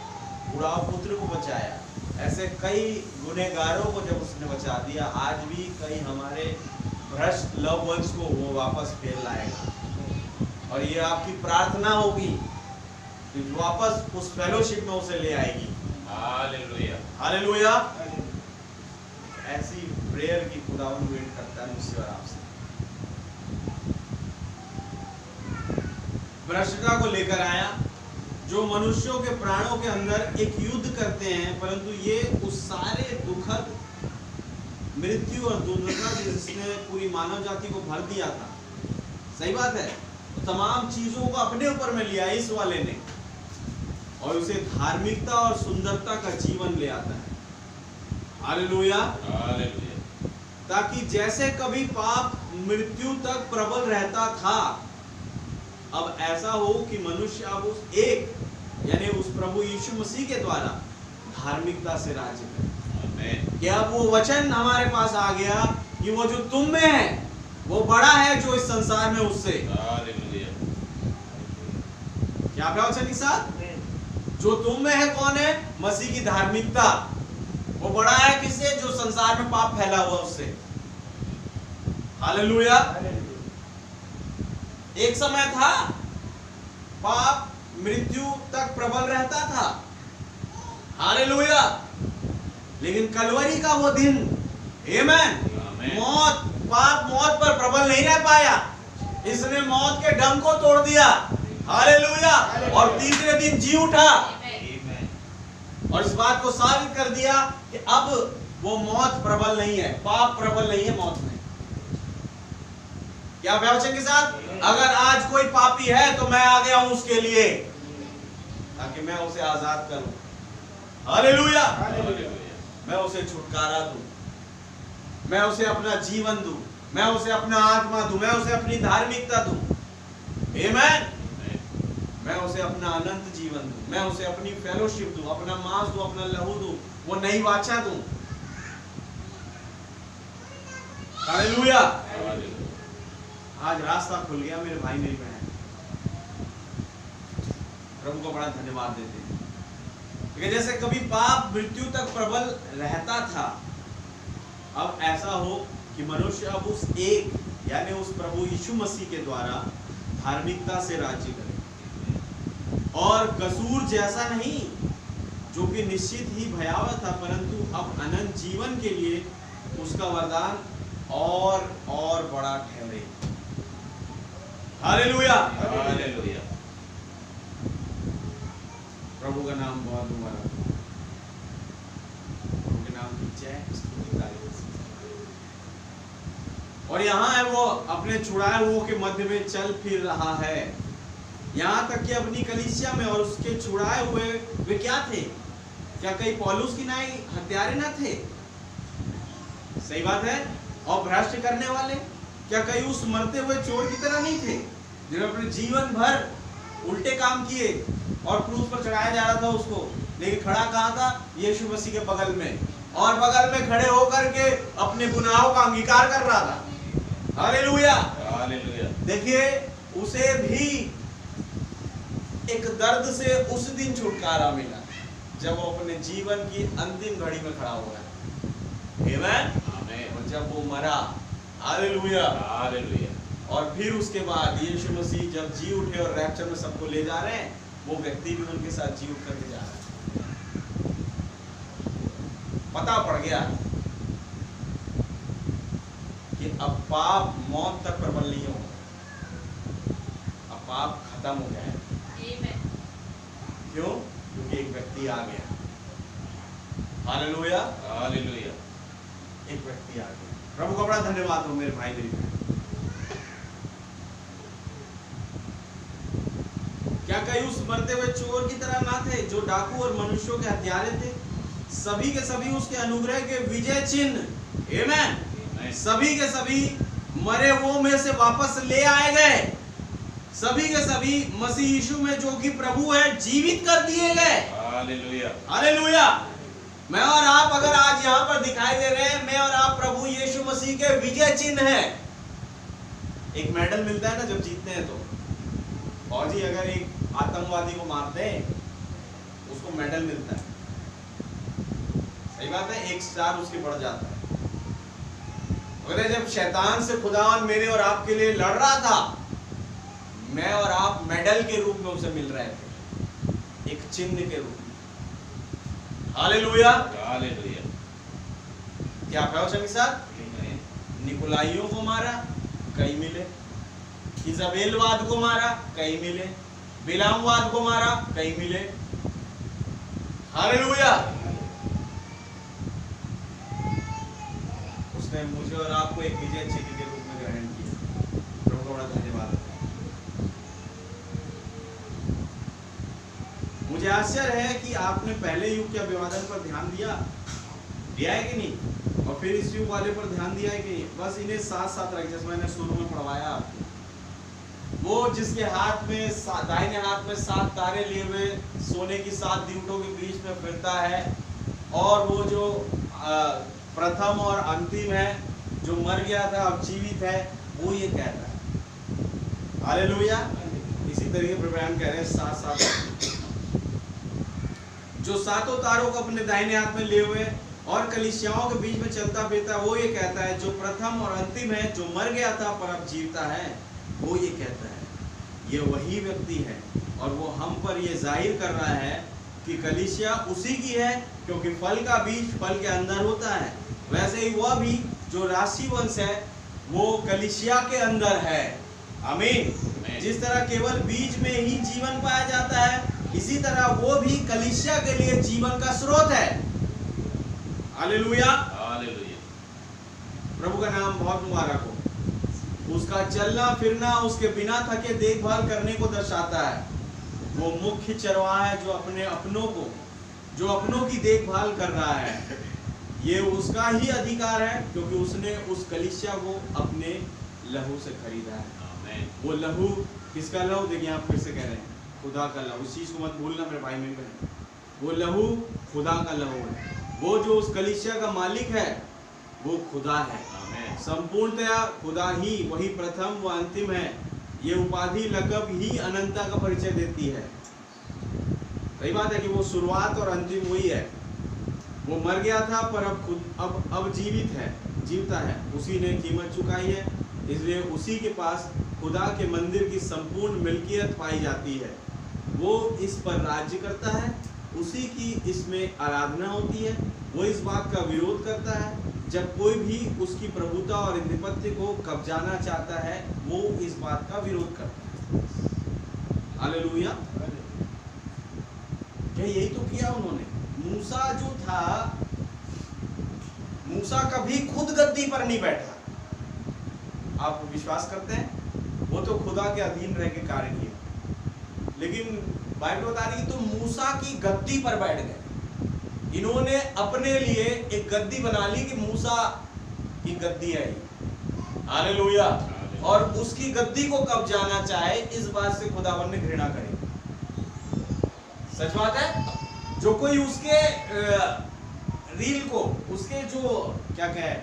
उड़ाव पुत्र को बचाया, ऐसे कई गुनहगारों को जब उसने बचा दिया, आज भी कई हमारे भ्रष्ट लव वंस को वो वापस फेर लाएगा। और ये आपकी प्रार्थना होगी कि वापस उस फेलोशिप में उसे ले आएगी। Hallelujah, hallelujah. ऐसी प्रेयर की खुदावन वेट करता है मुझसे और आपसे। भ्रष्टता को लेकर आया, जो मनुष्यों के प्राणों के अंदर एक युद्ध करते हैं, परंतु ये उस सारे दुखद मृत्यु और दुर्घटना जिसने पूरी मानव जाति को भर दिया था। सही बात है। तो तमाम चीजों को अपने ऊपर में लिया इस वाले ने, और उसे धार्मिकता और सुंदरता का जीवन ले आता है। Hallelujah, hallelujah. ताकि जैसे कभी पाप मृत्यु तक प्रबल रहता था, अब ऐसा हो कि मनुष्य अब उस एक, यानी उस प्रभु यीशु मसीह के द्वारा धार्मिकता से राज्य करे। कि अब वो वचन हमारे पास आ गया कि वो जो तुम में है वो बड़ा है जो इस संसार में उससे। क्या आप वचन के साथ? जो तुम में है कौन है? मसीह की धार्मिकता। वो बड़ा है किससे? जो संसार में पाप फैला हुआ उससे। हालेलुया। एक समय था पाप मृत्यु तक प्रबल रहता था, हालेलुया। लेकिन कलवरी का वो दिन, आमेन, मौत, पाप मौत पर प्रबल नहीं रह पाया। इसने मौत के डंक को तोड़ दिया, हालेलुया, और तीसरे दिन जी उठा और इस बात को साबित कर दिया कि अब वो मौत प्रबल नहीं है, पाप प्रबल नहीं है मौत में। क्या वचन के साथ, अगर आज कोई पापी है तो मैं आ गया हूं उसके लिए, ताकि मैं उसे आजाद करूं, हालेलुया, मैं उसे छुटकारा दूं, मैं उसे अपना जीवन दूं, मैं उसे अपना आत्मा दूं, मैं उसे अपनी धार्मिकता दूं, आमेन, मैं उसे अपना अनंत जीवन दूं, मैं उसे अपनी फेलोशिप दूं, अपना मांस दूं, अपना लहू दूं, वो नई वाचा दूं, हालेलुया। आज रास्ता खुल गया मेरे भाई मेरी बहन, प्रभु को बड़ा धन्यवाद देते हैं। क्योंकि जैसे कभी पाप मृत्यु तक प्रबल रहता था, अब ऐसा हो कि मनुष्य अब उस एक यानी उस प्रभु यीशु मसीह के द्वारा धार्मिकता से राज्य करे, और कसूर जैसा नहीं जो कि निश्चित ही भयावह था, परंतु अब अनंत जीवन के लिए उसका वरदान और बड़ा ठहरे, हालेलुया, हालेलुया। प्रभु का नाम बहुत मुबारक, प्रभु के नाम की जय, स्तुति तारीफ। और यहाँ है वो अपने छुड़ाए हुओं के मध्य में चल फिर रहा है, यहाँ तक कि अपनी कलीसिया में, और उसके छुड़ाए हुए वे क्या थे? क्या कई पौलुस की नाई हत्यारे न थे? सही बात है। और भ्रष्ट करने वाले क्या कई उस मरते हुए चोर की तरह नहीं थे, जिन्होंने अपने जीवन भर उल्टे काम किए और क्रूस पर चढ़ाया जा रहा था उसको, लेकिन खड़ा कहाँ था? यीशु मसीह के बगल में, और बगल में खड़े होकर के अपने गुनाहों का अंगीकार कर रहा था, हालेलुया, हालेलुया। देखिए उसे भी एक दर्द से उस दिन छुटकारा मिला जब वो अपने जीवन की अंतिम घड़ी में खड़ा हुआ है, आमेन, और जब वो मरा, हालेलुया, हालेलुया। और फिर उसके बाद यीशु मसीह जब जी उठे और रैप्चर में सबको ले जा रहे हैं, वो व्यक्ति भी उनके साथ जी उठ करके जा रहा है। पता पड़ गया कि अब पाप मौत तक प्रबल नहीं होगा, अब पाप खत्म हो गया है। क्यों? क्योंकि एक व्यक्ति आ गया, हालेलुया, हालेलुया। एक व्यक्ति आ गया। प्रभु का बड़ा धन्यवाद हो मेरे भाई मेरी बहन। क्या कई उस मरते हुए चोर की तरह ना थे जो डाकू और मनुष्यों के हत्यारे थे? सभी के सभी उसके अनुग्रह के विजय चिन्ह, आमेन, सभी के सभी मरे हुओं में से वापस ले आए गए, सभी के सभी मसीह यीशु में जो कि प्रभु है जीवित कर दिए गए, हालेलुया, हालेलुया। मैं और आप अगर आज यहाँ पर दिखाई दे रहे हैं, मैं और आप प्रभु यीशु मसीह के विजय चिन्ह है। एक मेडल मिलता है ना जब जीतते हैं, तो फौजी अगर एक आतंकवादी को मारते हैं उसको मेडल मिलता है, सही बात है, एक स्टार उसके बढ़ जाता है। अगर जब शैतान से खुदावन मेरे और आपके लिए लड़ रहा था, मैं और आप मेडल के रूप में उसे मिल रहे थे, एक चिन्ह के रूप में, हालेलुया, हालेलुया। क्या प्रवचन के साथ निकोलाइयों को मारा, कई मिले, इजाबेलवाद को मारा, कई मिले, बिलामवाद को मारा, कई मिले, हालेलुया। उसने मुझे और आपको एक विजय चिन्ह के रूप में ग्रहण किया। प्रभु का बड़ा धन्यवाद। मुझे आश्चर्य है कि आपने पहले युग के अभिवादन पर ध्यान दिया है कि नहीं, और फिर इस युग वाले पर ध्यान दिया है कि नहीं? बस इन्हें साथ साथ रख, जैसे मैंने शुरू में पढ़वाया आपको, वो जिसके हाथ में दाहिने हाथ में 7 तारे लिए हुए सोने की 7 दीवटों के बीच में फिरता है, और वो जो प्रथम और अंतिम है, जो मर गया था अब जीवित है, वो ये कहता है, हालेलुया। इसी तरीके पर बयान कह रहे हैं साथ साथ, जो 7 तारों को अपने दाहिने हाथ में लिए हुए और कलीसियाओं के बीच में चलता फिरता, वो ये कहता है, जो प्रथम और अंतिम है, जो मर गया था पर अब जीवता है, वो ये कहता है, ये वही व्यक्ति है, और वो हम पर ये जाहिर कर रहा है कि कलीसिया उसी की है, क्योंकि फल का बीज फल के अंदर होता है। वैसे ही वह भी जो राशि वंश है वो कलीसिया के अंदर है। आमीन। जिस तरह केवल बीज में ही जीवन पाया जाता है, इसी तरह वो भी कलीसिया के लिए जीवन का स्रोत है। Hallelujah, hallelujah. प्रभु का नाम बहुत मुबारक हो। उसका चलना फिरना उसके बिना थके देखभाल करने को दर्शाता है। वो मुख्य चरवाहा है जो अपनों की देखभाल कर रहा है। ये उसका ही अधिकार है, क्योंकि उसने उस कलीसिया को अपने लहू से खरीदा है। आमीन। वो लहू किसका लहू? देखिए आप फिर से कह रहे हैं, खुदा का लहू। उस चीज को मत भूलना मेरे भाई मेरी बहन, वो लहू खुदा का लहू है। वो जो उस कलीसिया का मालिक है वो खुदा है। आमीन। संपूर्णतया खुदा ही, वही प्रथम व अंतिम है। ये उपाधि लकब ही अनंतता का परिचय देती है। सही बात है कि वो शुरुआत और अंतिम वही है। वो मर गया था पर अब जीविता है। उसी ने कीमत चुकाई है, इसलिए उसी के पास खुदा के मंदिर की संपूर्ण मिल्कियत पाई जाती है। वो इस पर राज्य करता है, उसी की इसमें आराधना होती है। वो इस बात का विरोध करता है जब कोई भी उसकी प्रभुता और अधिपत्य को कब्जाना चाहता है, वो इस बात का विरोध करता है। हालेलुया। क्या यही तो किया उन्होंने? मूसा जो था, मूसा कभी खुद गद्दी पर नहीं बैठा। आप विश्वास करते हैं? वो तो खुदा के अधीन रह के कार्य किया, लेकिन बाइबल बता रही तो मूसा की गद्दी पर बैठ गए। इन्होंने अपने लिए एक गद्दी बना ली कि मूसा की गद्दी है। हालेलुया। और उसकी गद्दी को कब जाना चाहे, इस बात से खुदावन ने घृणा करी। सच बात है। जो कोई उसके रील को, उसके जो क्या कहे,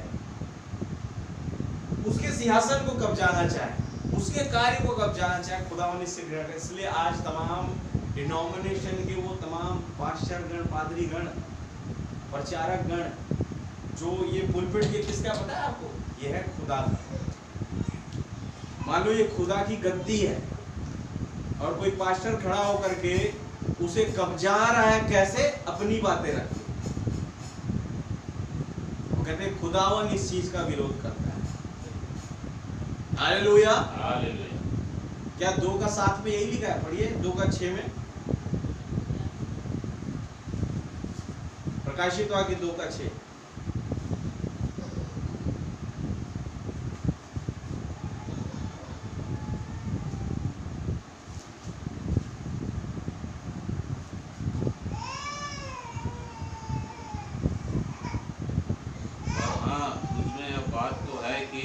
उसके सिंहासन को कब्जाना चाहे, उसके कार्य को कब्जाना चाहे, खुदावन इससे घृणा करे। इसलिए आज तमाम डिनोमिनेशन के वो तमाम पास्टर गण, पादरी गण, प्रचारक गण, जो ये पुलपिट ये किसका पता है आपको? ये है खुदा का। मान लो ये खुदा की गद्दी है और कोई पास्टर खड़ा होकर के उसे कब्जा रहा है। कैसे? अपनी बातें रख के। वो कहते हैं खुदावन इस चीज का विरोध करता है। Hallelujah, hallelujah. क्या 2:7 में यही लिखा है? पढ़िए 2:6 में, प्रकाशित वाक्य 2:6।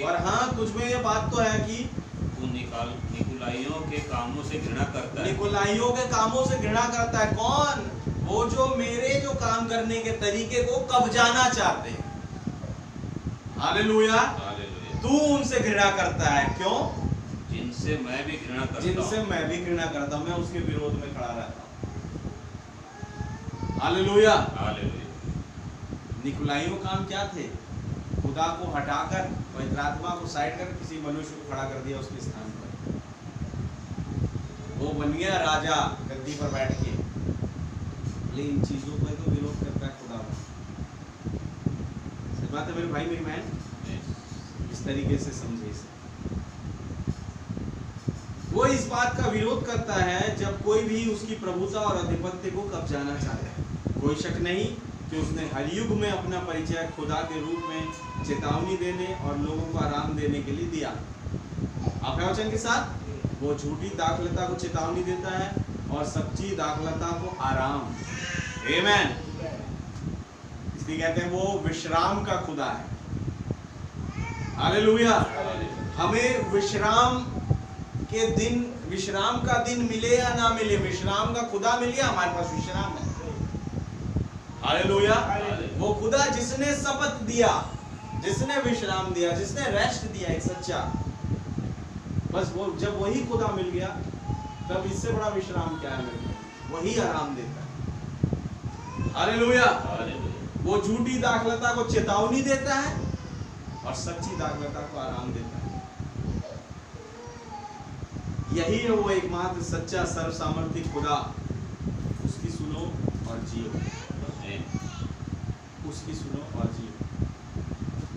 और हाँ, तुझमें यह बात तो है कि तू निकुलाइयों के कामों से घृणा करता है। निकुलाइयों के कामों से घृणा करता है। कौन? वो जो मेरे जो काम करने के तरीके को कब्जाना चाहते हैं। हालेलुया। हालेलुया। तू उनसे घृणा करता है। क्यों? जिनसे मैं भी घृणा करता हूं। जिनसे मैं भी घृणा करता हूं, मैं उसके विरोध में खड़ा रहता हूं। हालेलुया। हालेलुया। निकुलाइयों काम क्या थे? खुदा को हटाकर, पवित्र आत्मा को साइड कर किसी मनुष्य को खड़ा कर दिया उसके स्थान पर। वो बन गया राजा गद्दी पर बैठ के। लेकिन इन चीजों पर तो विरोध करता है खुदा। सच बात है मेरे भाई मेरी बहन, इस तरीके से समझे इसे। वो इस बात का विरोध करता है जब कोई भी उसकी प्रभुता और आधिपत्य को कब्जाना चाहता है। कोई शक नहीं कि उसने हर युग में अपना परिचय खुदा के रूप में चेतावनी देने और लोगों को आराम देने के लिए दिया। आप है वचन के साथ? वो झूठी दाखलता को चेतावनी देता है और सच्ची दाखलता को आराम। आमेन। इसलिए कहते हैं वो विश्राम का खुदा है। हालेलुया। हमें विश्राम का दिन मिले या ना मिले, विश्राम का खुदा मिल गया, हमारे पास विश्राम है। हालेलुया। वो खुदा जिसने शपथ दिया, जिसने विश्राम दिया, जिसने रेस्ट दिया, एक सच्चा, बस वो जब वही खुदा मिल गया तब इससे बड़ा विश्राम क्या है? वही आराम देता है। हालेलुया। वो झूठी दाखलता को चेतावनी देता है और सच्ची दाखलता को आराम देता है। यही है वो एकमात्र सच्चा सर्व सामर्थ्य खुदा। उसकी सुनो और जियो, उसकी सुनो और जियो।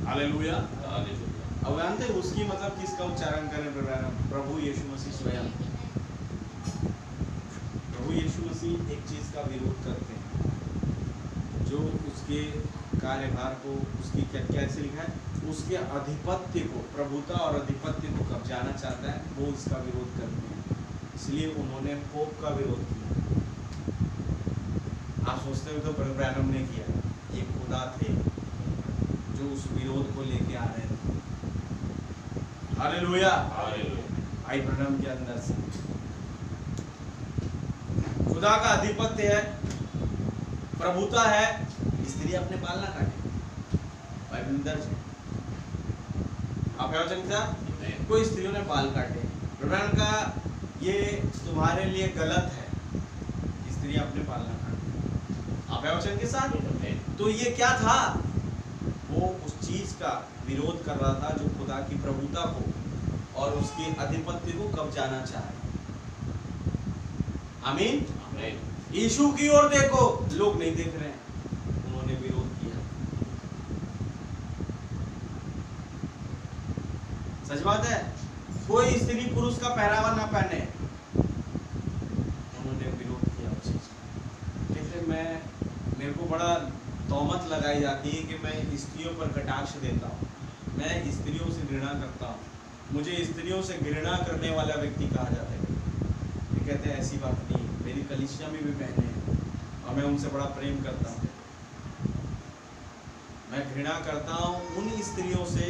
हालेलुया। अब जानते हैं उसकी मतलब किसका उच्चारण करें? प्रभु यीशु मसीह स्वयं। प्रभु यीशु मसीह एक चीज का विरोध करते हैं, जो उसके कार्यभार को, उसकी क्या कैसे लिखा है, उसके अधिपत्य को, प्रभुता और अधिपत्य को कब्जाना चाहता है, वो इसका विरोध करते हैं। इसलिए उन्होंने पोप का विरोध किया। आप सोचते हो तो ब्रदर ब्रैनम ने किया, ये खुदा थे जो उस विरोध को लेके आ रहे थे। हालेलुया। भाई ब्रैनम के अंदर से खुदा का अधिपत्य है, प्रभुता है, स्त्री अपने बाल ना काटे। बाइबल दर्ज है। आप वचन का कोई स्त्रियों ने बाल काटे, ब्रह्मांड का ये तुम्हारे लिए गलत है, स्त्री अपने बाल ना काटे। आप वचन के साथ तो ये क्या था? वो उस चीज का विरोध कर रहा था जो खुदा की प्रभुता को और उसके अधिपत्य को कब्जाना चाहे। आमीन। यीशु की ओर देखो, लोग नहीं देख रहे हैं, उन्होंने विरोध किया। सच बात है। कोई स्त्री पुरुष का पहरावा ना पहने, उन्होंने विरोध किया उस चीज का। कहते मेरे को बड़ा तौमत लगाई जाती है कि मैं स्त्रियों पर कटाक्ष देता हूँ, मैं स्त्रियों से घृणा करता हूँ, मुझे स्त्रियों से घृणा करने वाला व्यक्ति कहा जाता है। ये कहते हैं ऐसी बात नहीं, मेरी कलीसिया में भी बहनें हैं और मैं उनसे बड़ा प्रेम करता हूँ। मैं घृणा करता हूँ उन स्त्रियों से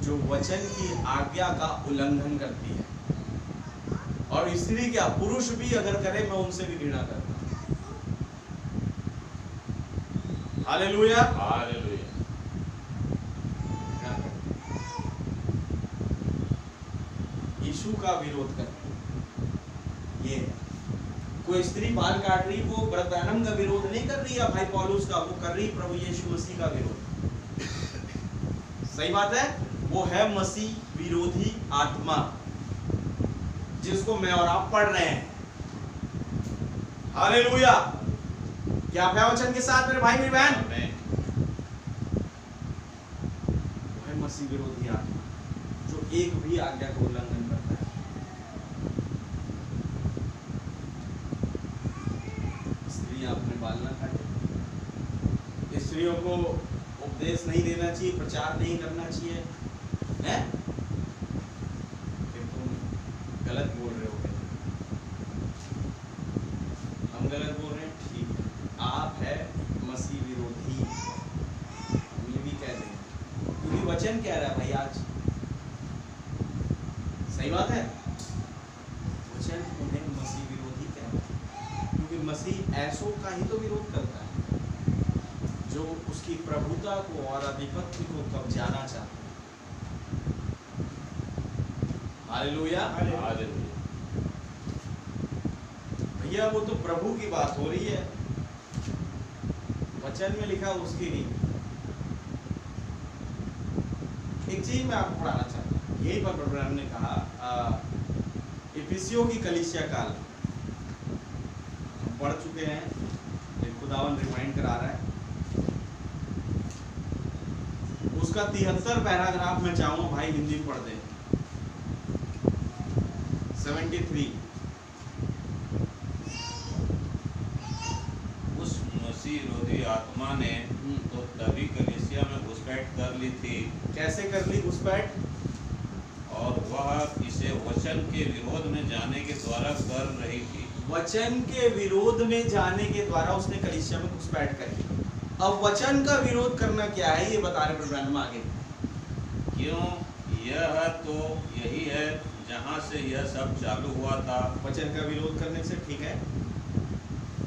जो वचन की आज्ञा का उल्लंघन करती है, और स्त्री क्या पुरुष भी अगर करे मैं उनसे भी घृणा करता हूँ। हालेलुया। हालेलुया। यीशु का विरोध करते ये है। कोई स्त्री बाल काट रही, वो ब्रह्म का विरोध नहीं कर रही है भाई पौलुस का, वो कर रही प्रभु यीशु मसीह का विरोध। सही बात है। वो है मसीह विरोधी आत्मा जिसको मैं और आप पढ़ रहे हैं। हालेलुया। क्या आप वचन के साथ मेरे भाई मेरी बहन? वो है मसीह विरोधी आत्मा जो एक भी आज्ञा का उल्लंघन करता है। स्त्रियां अपने बाल ना काटे, स्त्रियों को उपदेश नहीं देना चाहिए, प्रचार नहीं करना चाहिए, है? फिर तुम गलत बोल रहे हो। हम गलत बोल रहे हैं, ठीक है। आप है मसीह विरोधी, हम ये भी कह देंगे क्योंकि वचन कह रहा है भाई आज। सही बात है। वचन उन्हें मसीह विरोधी कह रहा है क्योंकि मसीह ऐसों का ही तो विरोध करता है जो उसकी प्रभुता को और अधिपत्य को कब्जाना चाहता है। हालेलुया। भैया वो तो प्रभु की बात हो रही है, वचन में लिखा उसकी नहीं। एक चीज मैं आपको पढ़ाना चाहता हूँ, यही पर ब्रह्म ने कहा इफिसियों की कलीसिया काल हम पढ़ चुके हैं, एक खुदावन रिमाइंड करा रहा है। उसका 73 पैराग्राफ में चाहूंगा भाई हिंदी में पढ़ दें। 73 उस मसीह विरोधी आत्मा ने तो तभी कलीसिया में घुसपैठ कर ली थी। कैसे कर ली घुसपैठ? और वह इसे वचन के विरोध में जाने के द्वारा कर रही थी। वचन के विरोध में जाने के द्वारा उसने कलीसिया में घुसपैठ करी। अब वचन का विरोध करना क्या है ये बता रहे ब्रह्म आगे। क्यों? यह तो यही है जहाँ से यह सब चालू हुआ था। वचन का विरोध करने से, ठीक है।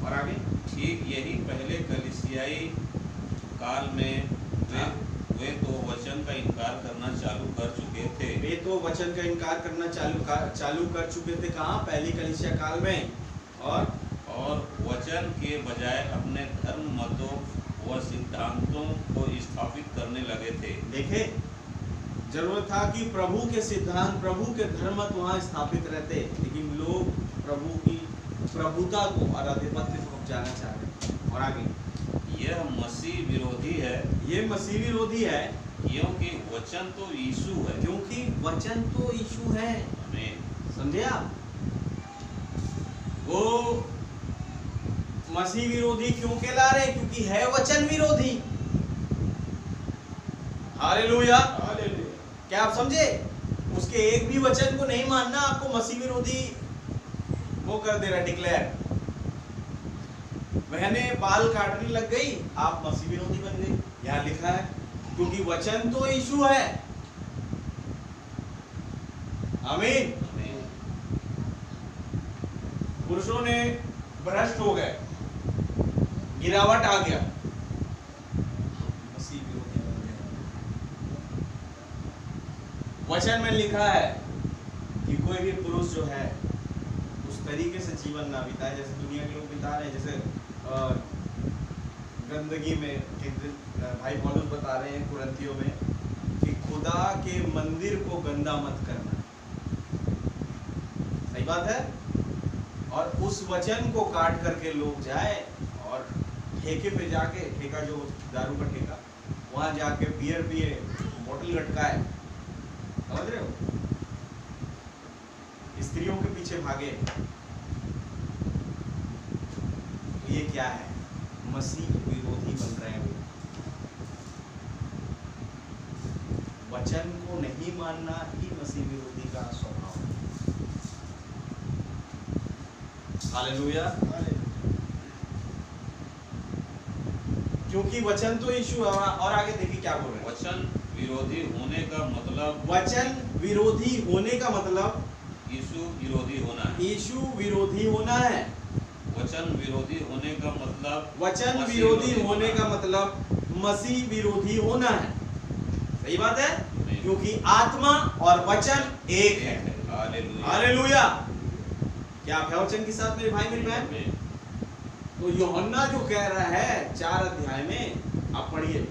और आगे ठीक यही पहले कलीसियाई काल में वे तो वचन का इनकार करना चालू कर चुके थे। वे तो वचन का इनकार करना चालू कर चुके थे। कहाँ? पहली कलीसिया काल में। और वचन के बजाय अपने धर्म मतों व सिद्धांतों को स्थापित करने लगे थे। देखे, जरूरत था कि प्रभु के सिद्धांत, प्रभु के धर्म वहां स्थापित रहते, लेकिन लोग प्रभु की प्रभुता को और आधिपत्य को जाना चाह रहे हैं। और आगे, यह मसीह विरोधी है, ये मसीह विरोधी है क्योंकि वचन तो यीशु है। क्योंकि वचन तो यीशु है। आमीन। समझे आप? वो मसीह विरोधी क्यों कहला रहे? क्योंकि है वचन विरोधी। हालेलुया। क्या आप समझे? उसके एक भी वचन को नहीं मानना आपको मसीह विरोधी वो कर दे रहा, डिक्लेयर। बहनें बाल काटने लग गई, आप मसीह विरोधी बन गई। यहाँ लिखा है क्योंकि वचन तो यीशु है। आमीन। पुरुषों ने भ्रष्ट हो गए, गिरावट आ गया, मसीह विरोधी बन गए। वचन में लिखा है कि कोई भी पुरुष जो है उस तरीके से जीवन ना बिताए जैसे दुनिया के लोग बिता रहे हैं। जैसे गंदगी में भाई पौलुस बता रहे हैं कुरिन्थियों में कि खुदा के मंदिर को गंदा मत करना। सही बात है। और उस वचन को काट करके लोग जाए और ठेके पे जाके, ठेका जो दारू का ठेका, वहां जाके बियर पिए, बोतल लटकाए। समझ रहे हो? स्त्रियों के पीछे भागे। तो ये क्या है? मसीह विरोधी बन रहे हैं। वचन को नहीं मानना ही मसीह विरोधी का स्वभाव है। हालेलुया। क्योंकि वचन तो यीशु। और आगे देखिए क्या बोल रहे हैं। वचन विरोधी होने का मतलब, वचन विरोधी होने का मतलब यीशु विरोधी होना है। यीशु विरोधी होना है। वचन विरोधी होने का मतलब, वचन विरोधी होने का मतलब मसीह विरोधी होना है। सही बात है। क्योंकि आत्मा और वचन एक है। हालेलुया। हालेलुया। क्या आप है वचन के साथ मेरे भाई मेरी बहन? तो यूहन्ना जो कह रहा है 4 अध्याय में, आप पढ़िए।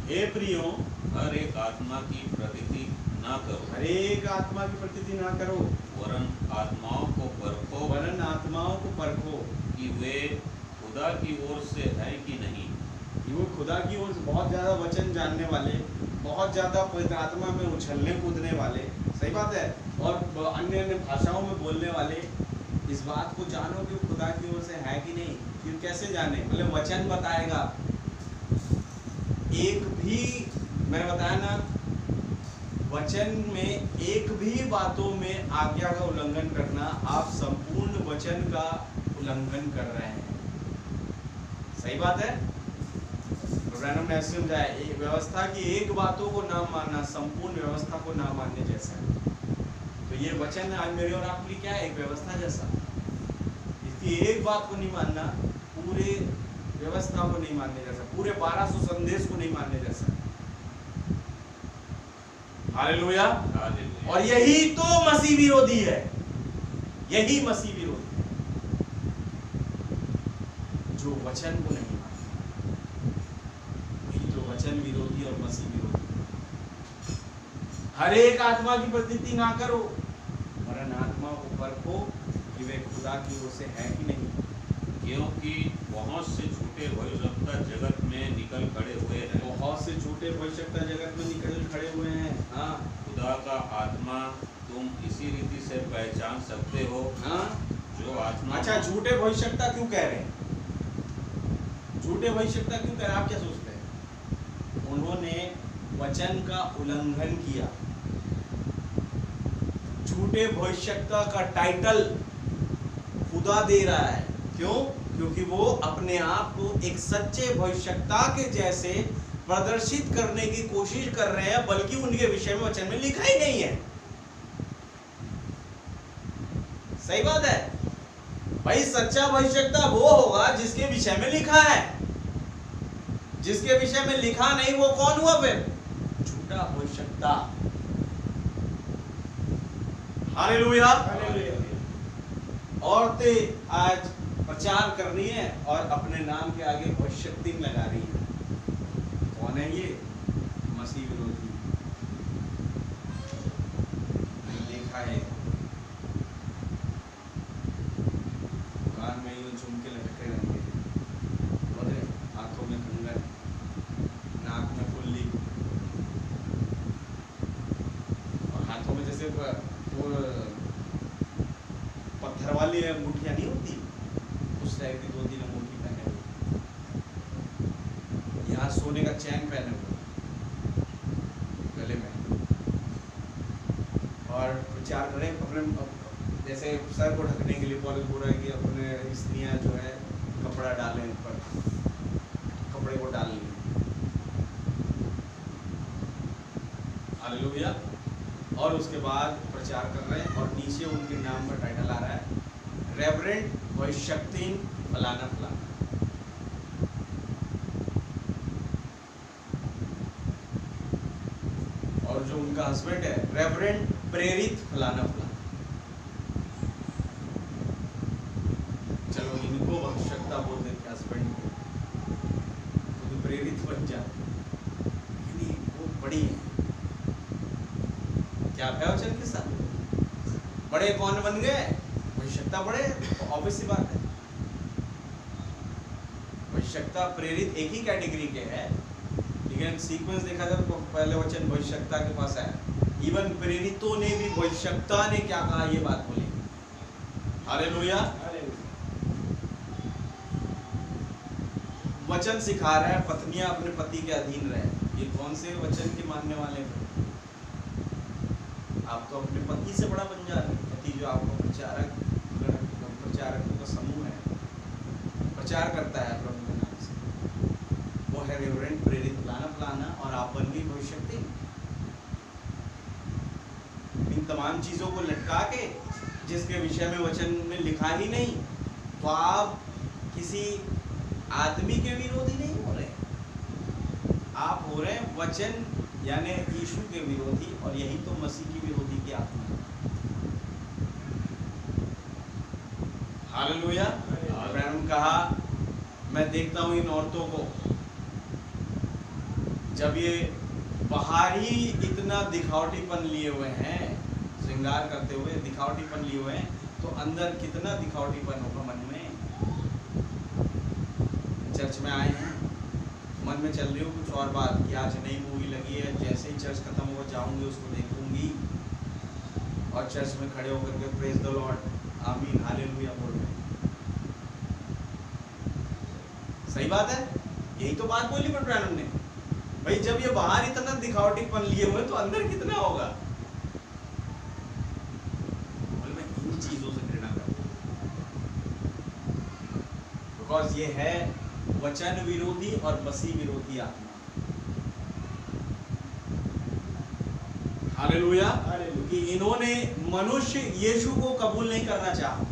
हे प्रियो, हर एक आत्मा की प्रतीति ना करो, हर एक आत्मा की प्रतीति ना करो, वरन आत्माओं को परखो, वरन आत्माओं को परखो कि वे खुदा की ओर से है कि नहीं। कि वो खुदा की ओर से बहुत ज्यादा वचन जानने वाले, बहुत ज्यादा पवित्र आत्मा में उछलने कूदने वाले, सही बात है, और अन्य अन्य भाषाओं में बोलने वाले, इस बात को जानो कि खुदा की ओर से है कि नहीं। क्यों? कैसे जाने? मतलब वचन बताएगा। एक भी, मैंने बताया ना, वचन में एक भी बातों में आज्ञा का उल्लंघन करना, आप संपूर्ण वचन का उल्लंघन कर रहे हैं। सही बात है। ब्रैनम ने ऐसे समझाया, एक व्यवस्था की एक बातों को ना मानना संपूर्ण व्यवस्था को ना मानने जैसा है। तो ये वचन आज मेरे और आपके लिए क्या है? एक व्यवस्था जैसा। इसकी एक बात को नहीं मानना पूरे व्यवस्था को नहीं मानने जैसा, पूरे 1200 संदेश को नहीं मानने जैसा। हालेलुया। और यही तो मसीह विरोधी है। यही मसीह विरोधी है, जो वचन को नहीं मानता। यही तो वचन विरोधी और मसीह विरोधी। हर एक आत्मा की प्रतीति ना करो, वरन आत्मा को परखो कि वे खुदा की ओर से है कि नहीं। क्योंकि बहुत से झूठे भविष्यवक्ता जगत में निकल खड़े हुए हैं। बहुत से झूठे भविष्यवक्ता जगत में निकल खड़े हुए हैं। हाँ। खुदा का आत्मा तुम इसी रीति से पहचान सकते हो। हाँ। जो आत्मा। अच्छा, झूठे भविष्यवक्ता क्यों कह रहे हैं? झूठे भविष्यवक्ता क्यों कह रहे हैं? आप क्या सोचते हैं? उन्होंने वचन का उल्लंघन किया। झूठे भविष्यवक्ता का टाइटल खुदा दे रहा है। क्यों? क्योंकि वो अपने आप को एक सच्चे भविष्यवक्ता के जैसे प्रदर्शित करने की कोशिश कर रहे हैं, बल्कि उनके विषय में वचन में लिखा ही नहीं है। सही बात है भाई। सच्चा भविष्यवक्ता वो होगा जिसके विषय में लिखा है। जिसके विषय में लिखा नहीं, वो कौन हुआ फिर? झूठा भविष्यवक्ता। हालेलुया। औरतें आज प्रचार कर रही है और अपने नाम के आगे भविष्यवाणी लगा रही है। कौन है ये? मसीह विरोधी। देखा है, कान में यूं झुमके लटके रहेंगे, हाथों में कंगन, नाक में फुल्ली, और हाथों में जैसे वो पत्थर वाली अंगूठियां नहीं होती, उस टाइप की 2-3 अंगूठी पहने हुए, यहाँ सोने का चैन पहने हुए गले में, और प्रचार करें अपने, जैसे सर को ढकने के लिए पॉलिस बोल रहा है कि अपने स्त्रियां जो है कपड़ा डालें ऊपर, कपड़े को डाल लें। हालेलुया। और उसके बाद प्रचार कर रहे हैं और नीचे उनके नाम पर टाइटल आ रहा है, रेवरेंड भविष्यवाणी फलाना फलाना। और जो उनका हस्बैंड है, रेवरेंड प्रेरित फलाना फलाना। चलो इनको भविष्यता बोल देते हस्बैंड को, तो प्रेरित बन जाते, वो बड़ी है। क्या है वचन के साथ? बड़े कौन बन गए? भविष्यता बड़े, ऑब्वियस सी बात है। भविष्यता प्रेरित एक ही कैटेगरी के है, लेकिन सीक्वेंस देखा जाए तो पहले वचन भविष्यता के पास आया। इवन प्रेरितों ने भी भविष्यता ने क्या कहा ये बात बोली। हालेलुया। वचन सिखा रहा है पत्नियां अपने पति के अधीन रहे। ये कौन से वचन के मानने वाले हैं? आप तो अपने पति से बड़ा बन जा रहे हैं। पति जो आपको प्रचारकों का समूह है, प्रचार करता है प्रभु के नाम से, वो है रेवरेंड प्रेरित फलाना फलाना, और आप बन गई भविष्यवाणी। इन तमाम चीजों को लटका के, जिसके विषय में वचन में लिखा ही नहीं, तो आप किसी आदमी के विरोधी नहीं हो रहे, आप हो रहे हैं वचन यानी यीशु के विरोधी, और यही तो मसीह की विरोधी की आत्मा है। हालेलुया। अब्राहम कहा, मैं देखता हूं इन औरतों को, जब ये बाहर ही इतना दिखावटीपन लिए हुए हैं, श्रृंगार करते हुए दिखावटीपन लिए हुए हैं, तो अंदर कितना दिखावटीपन होगा मन में। चर्च में आए हैं, मन में चल रही हो कुछ और बात कि आज नई मूवी लगी है, जैसे ही चर्च खत्म होगा जाऊंगी उसको देखूंगी, और चर्च में खड़े होकर के प्रेज द लॉर्ड, आमीन, हालेलुया बोल रहे हैं। सही बात है, यही तो बात बोली ब्रैनम ने। भाई जब ये बाहर इतना दिखावटीपन लिए हुए तो अंदर कितना होगा। मैं इन चीजों से घृणा करता हूं, बिकॉज ये है वचन विरोधी और मसीह विरोधी आत्मा। हालेलुया। कि इन्होंने मनुष्य यीशु को कबूल नहीं करना चाहा,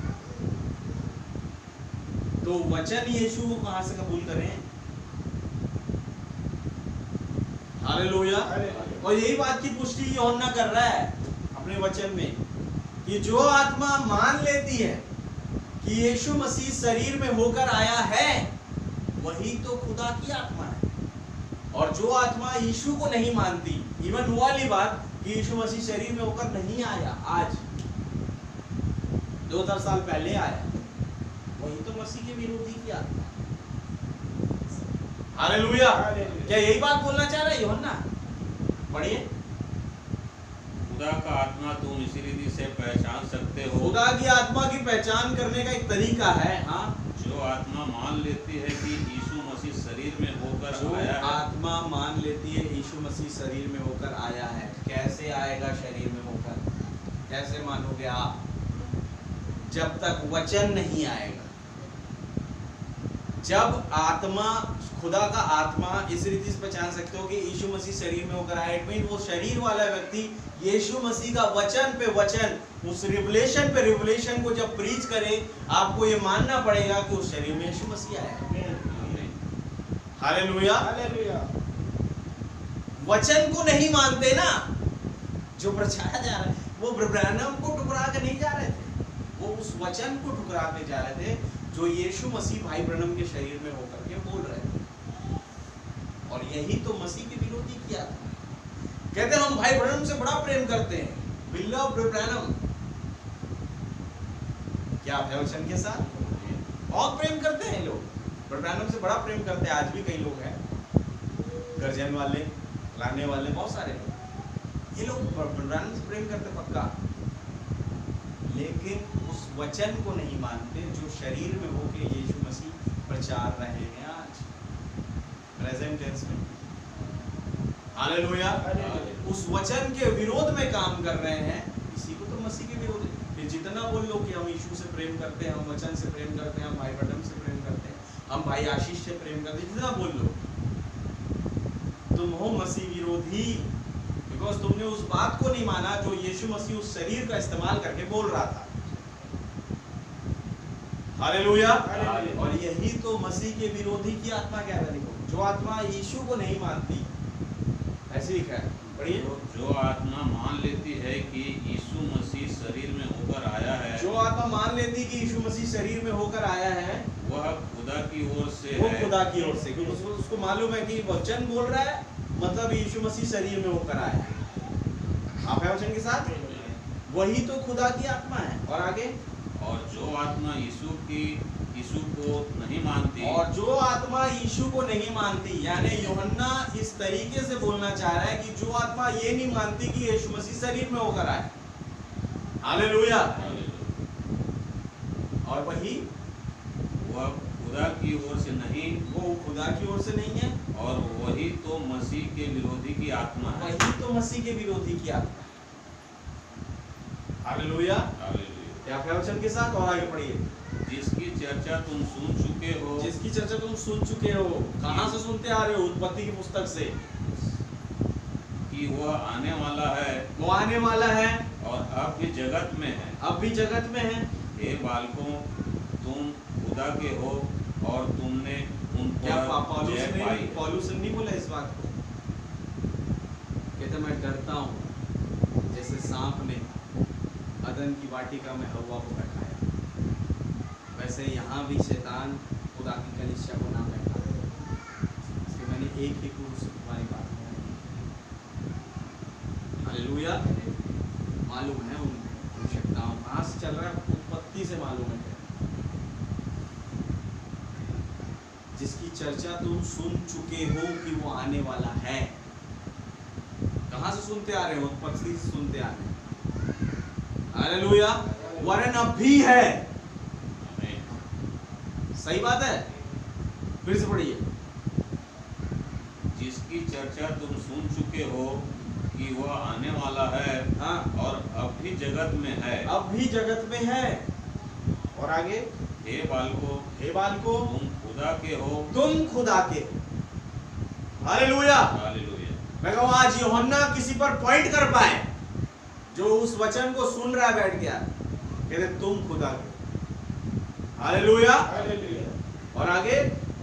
तो वचन यीशु को कहां से कबूल करें। हालेलुया। और यही बात की पुष्टि यूहन्ना कर रहा है अपने वचन में, कि जो आत्मा मान लेती है कि यीशु मसीह शरीर में होकर आया है, वही तो खुदा की आत्मा है। और जो आत्मा यीशु को नहीं मानती, इवन वो वाली बात कि यीशु मसीह शरीर में होकर नहीं आया, आज 2000 साल पहले आया, वही तो मसीह के विरोधी की आत्मा। हालेलुया। क्या यही बात बोलना चाह रहा है यूहन्ना? पढ़िए। खुदा का आत्मा तुम इसी रीति से पहचान सकते हो। खुदा की आत्मा की पहचान करने का एक तरीका है, हाँ, जो आत्मा मान लेती है कि यीशु मसीह शरीर में होकर आया है। आत्मा मान लेती है यीशु मसीह शरीर में होकर आया है। कैसे आएगा शरीर में होकर? कैसे मानोगे आप? जब तक वचन नहीं आएगा। जब आत्मा, खुदा का आत्मा इस रीति से पहचान सकते हो कि यीशु मसीह शरीर में होकर आया, इट मीन वो शरीर वाला व्यक्ति यीशु मसीह का वचन पे वचन, उस रिवलेशन पे रिवलेशन को जब प्रीच करे, आपको ये मानना पड़ेगा कि उस शरीर में यीशु मसीह आया। हालेलुया। वचन को नहीं मानते ना, जो प्रचारा जा रहा है, वो ब्रैनम को ठुकरा के नहीं जा रहे थे, वो उस वचन को ठुकरा के जा रहे थे। जो यीशु मसीह भाई ब्रनम के शरीर में होकर के बोल रहे थे। और यही तो मसीह के विरोधी किया था। कहते हैं हम भाई ब्रनम से बड़ा प्रेम करते हैं, we love Brother Branham। क्या आप है वचन के साथ? बहुत प्रेम करते हैं लोग, Brother Branham से बड़ा प्रेम करते हैं। आज भी कई लोग हैं, गर्जन वाले, लाने वाले, बहुत सारे लोग, ये लोग Brother Branham से प्रेम करते पक्का, लेकिन उस वचन को नहीं मानते जो शरीर में होके यीशु मसीह प्रचार रहे हैं आज प्रेजेंट टेंस में। हालेलुया। उस वचन के विरोध में काम कर रहे हैं, इसी को तो मसीह के विरोध है। फिर जितना बोल लो कि हम यीशु से प्रेम करते हैं, हम वचन से प्रेम करते हैं, हम भाई ब्रनम से प्रेम करते हैं, हम भाई आशीष से प्रेम करते हैं, जितना बोल लो, तुम हो मसीह विरोधी, बिकॉज तुमने उस बात को नहीं माना जो यीशु मसीह उस शरीर का इस्तेमाल करके बोल रहा था। हालेलुया। और यही तो मसीह के विरोधी की आत्मा क्या है, देखो, जो आत्मा यीशु को नहीं मानती, ऐसे लिखा है, पढ़िए। जो आत्मा मान लेती है कि यीशु मसीह शरीर में होकर आया है, जो आत्मा मान लेती कि यीशु मसीह शरीर में होकर आया है, वह खुदा की ओर से वो है। खुदा की ओर से, क्योंकि उसको मालूम है कि वचन बोल रहा है, मतलब यीशु मसीह शरीर में होकर आया है। आप है वचन के साथ? वही तो खुदा की आत्मा है। और आगे, और जो आत्मा यीशु को नहीं मानती, और जो आत्मा यीशु को नहीं मानती, यानी यूहन्ना इस तरीके से बोलना चाह रहा है कि जो आत्मा ये नहीं मानती कि यीशु मसीह शरीर में होकर आया। हालेलुया। और वही, वह खुदा की ओर से नहीं, वो खुदा की ओर से नहीं है, और वही तो मसीह के विरोधी की आत्मा है। वही तो मसीह के विरोधी की आत्मा है। हालेलुया। हालेलुया। क्या है वचन के साथ? और आगे पढ़िए। जिसकी चर्चा तुम सुन चुके हो, जिसकी चर्चा तुम सुन चुके हो, कहां से सुनते आ रहे हो? उत्पत्ति की पुस्तक से, कि वह आने वाला है, वो आने वाला है, और अब भी जगत में है। अब भी जगत में है। हे बालकों, तुम खुदा के हो और तुमने उन क्या पर जय पाई। पौलुस ने नहीं बोला इस बात को? कहते मैं डरता हूं जैसे सांप ने अदन की वाटिका में हव्वा को बैठाया, वैसे यहाँ भी शैतान खुदा की कलीसिया को ना बैठाया। इसलिए मैंने एक ही क्रूस से तुम्हारी बात बनाई। हालेलुया। मालूम है उन आवश्यकताओं कहाँ से चल रहा है, उत्पत्ति से मालूम है। जिसकी चर्चा तुम सुन चुके हो कि वो आने वाला है। कहाँ से सुनते आ रहे हो? उत्पत्ति से सुनते आ रहे हैं। हालेलुया। वरन अब भी है। सही बात है। फिर से पढ़िए। जिसकी चर्चा तुम सुन चुके हो कि वह आने वाला है, हाँ, और अब भी जगत में है। अब भी जगत में है। और आगे, हे बालकों, हे बालकों, तुम खुदा के हो, तुम खुदा के। हालेलुया। हालेलुया। मैं कहूँ आज यूहन्ना किसी पर पॉइंट कर पाए जो उस वचन को सुन रहा है बैठ गया, कहते तुम खुदा के। हालेलुया। और आगे,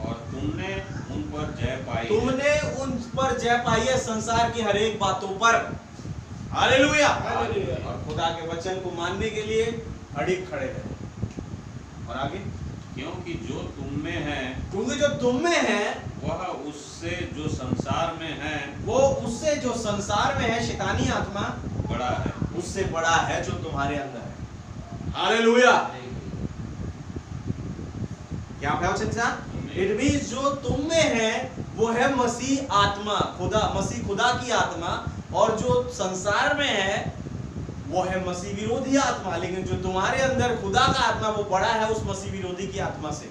और तुमने उन पर जय पाई। तुमने उन पर जय पाई है संसार की हर एक बातों पर। हालेलुया। और खुदा के वचन को मानने के लिए अड़िग खड़े रहे। और आगे, क्योंकि जो तुम में है, क्योंकि जो तुम में है, वह उससे जो संसार में है, वो उससे जो संसार में है, शैतानी आत्मा, बड़ा है। उससे बड़ा है जो तुम्हारे अंदर है। हालेलुया। क्या आप वचन साथ? इट मींस जो तुम में है वो है मसीह आत्मा, खुदा, मसीह खुदा की आत्मा, और जो संसार में है वो है मसीह विरोधी आत्मा। लेकिन जो तुम्हारे अंदर खुदा का आत्मा वो बड़ा है उस मसीह विरोधी की आत्मा से।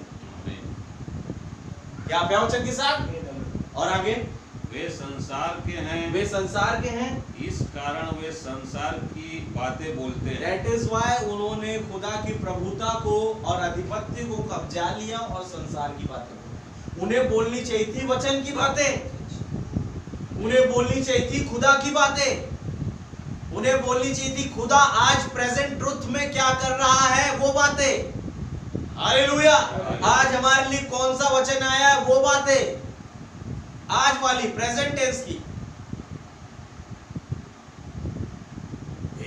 क्या आप वचन के साथ? और आगे, वे संसार के हैं, वे संसार के हैं, इस कारण वे संसार की बातें बोलते हैं। That is why उन्होंने खुदा की प्रभुता को और आधिपत्य को कब्जा लिया और संसार की बातें बोली। उन्हें बोलनी चाहिए थी वचन की बातें, उन्हें बोलनी चाहिए थी खुदा की बातें, उन्हें बोलनी चाहिए थी खुदा आज प्रेजेंट ट्रुथ में क्या कर रहा है वो बातें। हालेलुया। आज हमारे लिए कौन सा वचन आया है वो बातें, आज वाली प्रेजेंट टेंस की।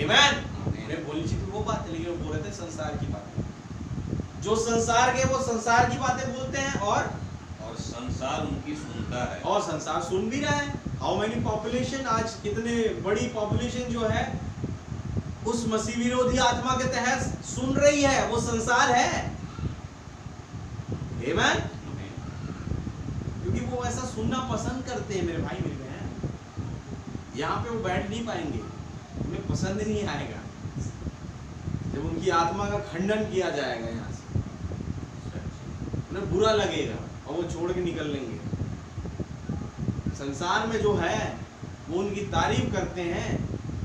आमेन। उन्हें बोलनी चाहिए वो बात, लेकिन वो बोल रहे थे संसार की बात। जो संसार के वो संसार की बातें बोलते हैं और संसार उनकी सुनता है, और संसार सुन भी रहा है। हाउ मेनी पॉपुलेशन, आज कितने बड़ी पॉपुलेशन जो है उस मसीह विरोधी आत्मा के तहत सुन रही है, वो संसार है। आमीन। क्योंकि वो ऐसा सुनना पसंद करते हैं मेरे भाई मेरी बहन। यहाँ पे वो बैठ नहीं पाएंगे, उन्हें पसंद नहीं आएगा जब उनकी आत्मा का खंडन किया जाएगा। यहाँ से उन्हें बुरा लगेगा और वो छोड़ के निकल लेंगे। संसार में जो है वो उनकी तारीफ करते हैं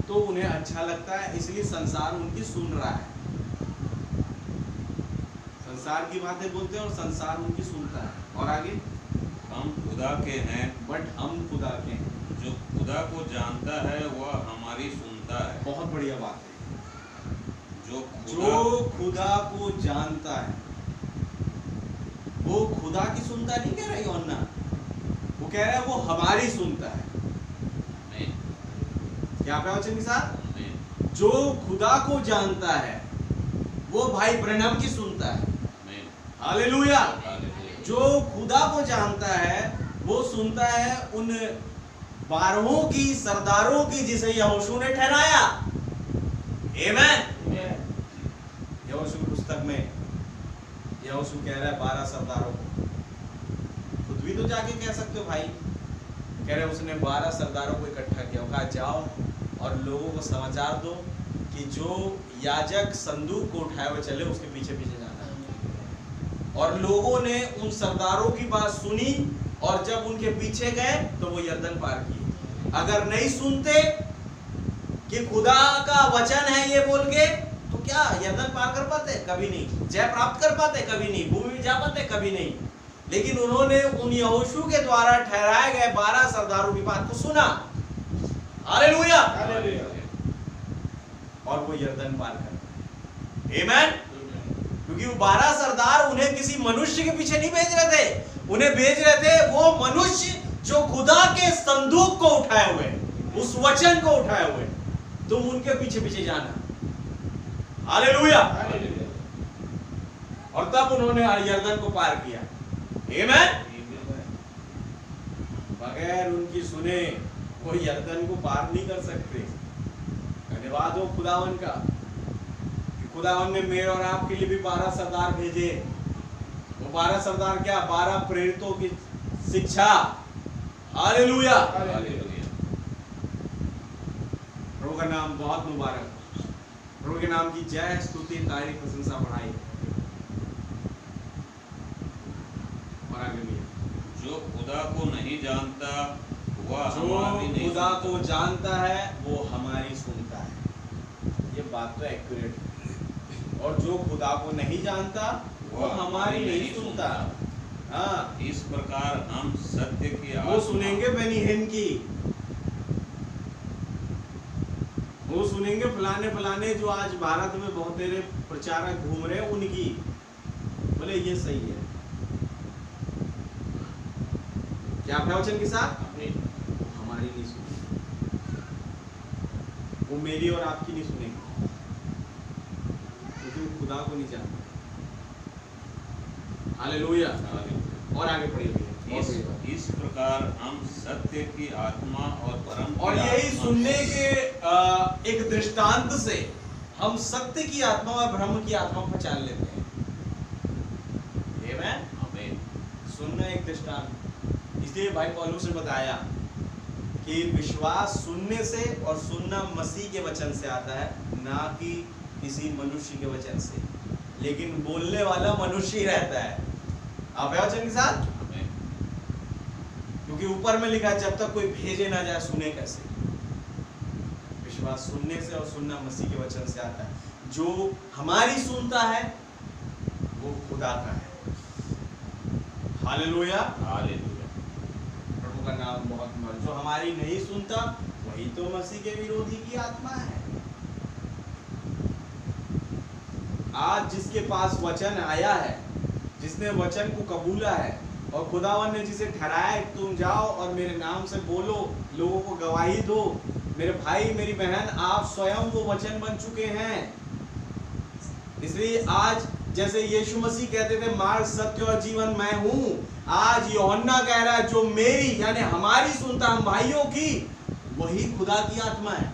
तो उन्हें अच्छा लगता है, इसलिए संसार उनकी सुन रहा है। संसार की बातें बोलते हैं और संसार उनकी सुनता है। और आगे, हम खुदा के हैं, बट हम खुदा के हैं। जो खुदा को जानता है वह हमारी सुनता है। बहुत बढ़िया बात है। जो खुदा को जानता है वो खुदा की सुनता नहीं कह रहा यूहन्ना, वो कह रहा है वो हमारी सुनता है। क्या पे वचन के साथ, जो खुदा को जानता है वो भाई ब्रनम की सुनता है। हालेलुया। जो खुदा को जानता है वो सुनता है उन 12 की सरदारों की जिसे यहोशू ने ठहराया। आमीन। यहोशू की पुस्तक में यहोशू कह रहा है 12 सरदारों को। खुद भी तो जाके कह सकते हो भाई। कह रहे उसने 12 सरदारों को इकट्ठा किया, कहा जाओ और लोगों को समाचार दो कि जो याजक संदूक को उठाए हुए चले उसके पीछे पीछे जाना है। और लोगों ने उन सरदारों की बात सुनी और जब उनके पीछे गए तो वो यरदन पार किए। अगर नहीं सुनते कि खुदा का वचन है ये बोल के, तो क्या यरदन पार कर पाते? कभी नहीं। जय प्राप्त कर पाते? कभी नहीं। भूमि में जा पाते? कभी नहीं। लेकिन उन्होंने उन यहोशू के द्वारा ठहराए गए 12 सरदारों की बात को सुना। हालेलुया। और वो यरदन पार कर गए। आमीन। क्योंकि वो 12 सरदार उन्हें किसी मनुष्य के पीछे नहीं भेज रहे थे, उन्हें भेज रहे थे वो मनुष्य जो खुदा के संदूक को उठाए हुए, उस वचन को उठाए हुए, तुम उनके पीछे पीछे जाना। हालेलुया। और तब उन्होंने यरदन को पार किया। आमीन। बगैर उनकी सुने कोई यरदन को पार नहीं कर सकते। धन्यवाद हो खुदावन का कि खुदावन ने मेरे और आपके लिए भी 12 सरदार भेजे। वो 12 सरदार क्या? 12 प्रेरितों की शिक्षा। हालेलुया। प्रभु का नाम बहुत मुबारक। प्रभु के नाम की जय, स्तुति, तारीफ, प्रशंसा बढ़ाई। और आगे भी, जो खुदा को नहीं जानता वह जो हमारी नहीं खुदा सुनता। को जानता है वो हमारी सुनता है। ये बात तो एक्यूरेट है। और जो खुदा को नहीं जानता वो हमारी नहीं सुनता। हाँ, इस प्रकार हम सत्य की वो सुनेंगे बेनी हिन की, वो सुनेंगे फलाने फलाने जो आज भारत में बहुत तेरे प्रचारक घूम रहे हैं उनकी। बोले ये सही है। क्या वचन के साथ हमारी नहीं सुनेंगे, वो मेरी और आपकी नहीं सुनेंगे, क्योंकि वो खुदा को नहीं जानते। हालेलुया। और आगे पढ़िए। इस प्रकार हम सत्य की आत्मा और परम की और यही आत्मा सुनने के एक दृष्टांत से हम सत्य की आत्मा और ब्रह्म की आत्मा को पहचान लेते हैं। आमीन। सुनना एक दृष्टांत। इसलिए भाई पौलुस ने बताया कि विश्वास सुनने से और सुनना मसीह के वचन से आता है, ना कि किसी मनुष्य के वचन से। लेकिन बोलने वाला मनुष्य ही रहता है। आप वचन के साथ, क्योंकि ऊपर में लिखा है जब तक कोई भेजे ना जाए सुने कैसे। विश्वास सुनने से और सुनना मसीह के वचन से आता है। जो हमारी सुनता है वो खुदा का है। हालेलुया। हालेलुया। प्रभु का नाम बहुत मर। जो हमारी नहीं सुनता वही तो मसीह के विरोधी की आत्मा है। आज जिसके पास वचन आया है, जिसने वचन को कबूला है और खुदावन ने जिसे ठहराया तुम जाओ और मेरे नाम से बोलो, लोगों को गवाही दो, मेरे भाई मेरी बहन आप स्वयं वो वचन बन चुके हैं। इसलिए आज जैसे यीशु मसीह कहते थे मार्ग सत्य और जीवन मैं हूं, आज यूहन्ना कह रहा है जो मेरी यानी हमारी सुनता हम भाइयों की, वही खुदा की आत्मा है।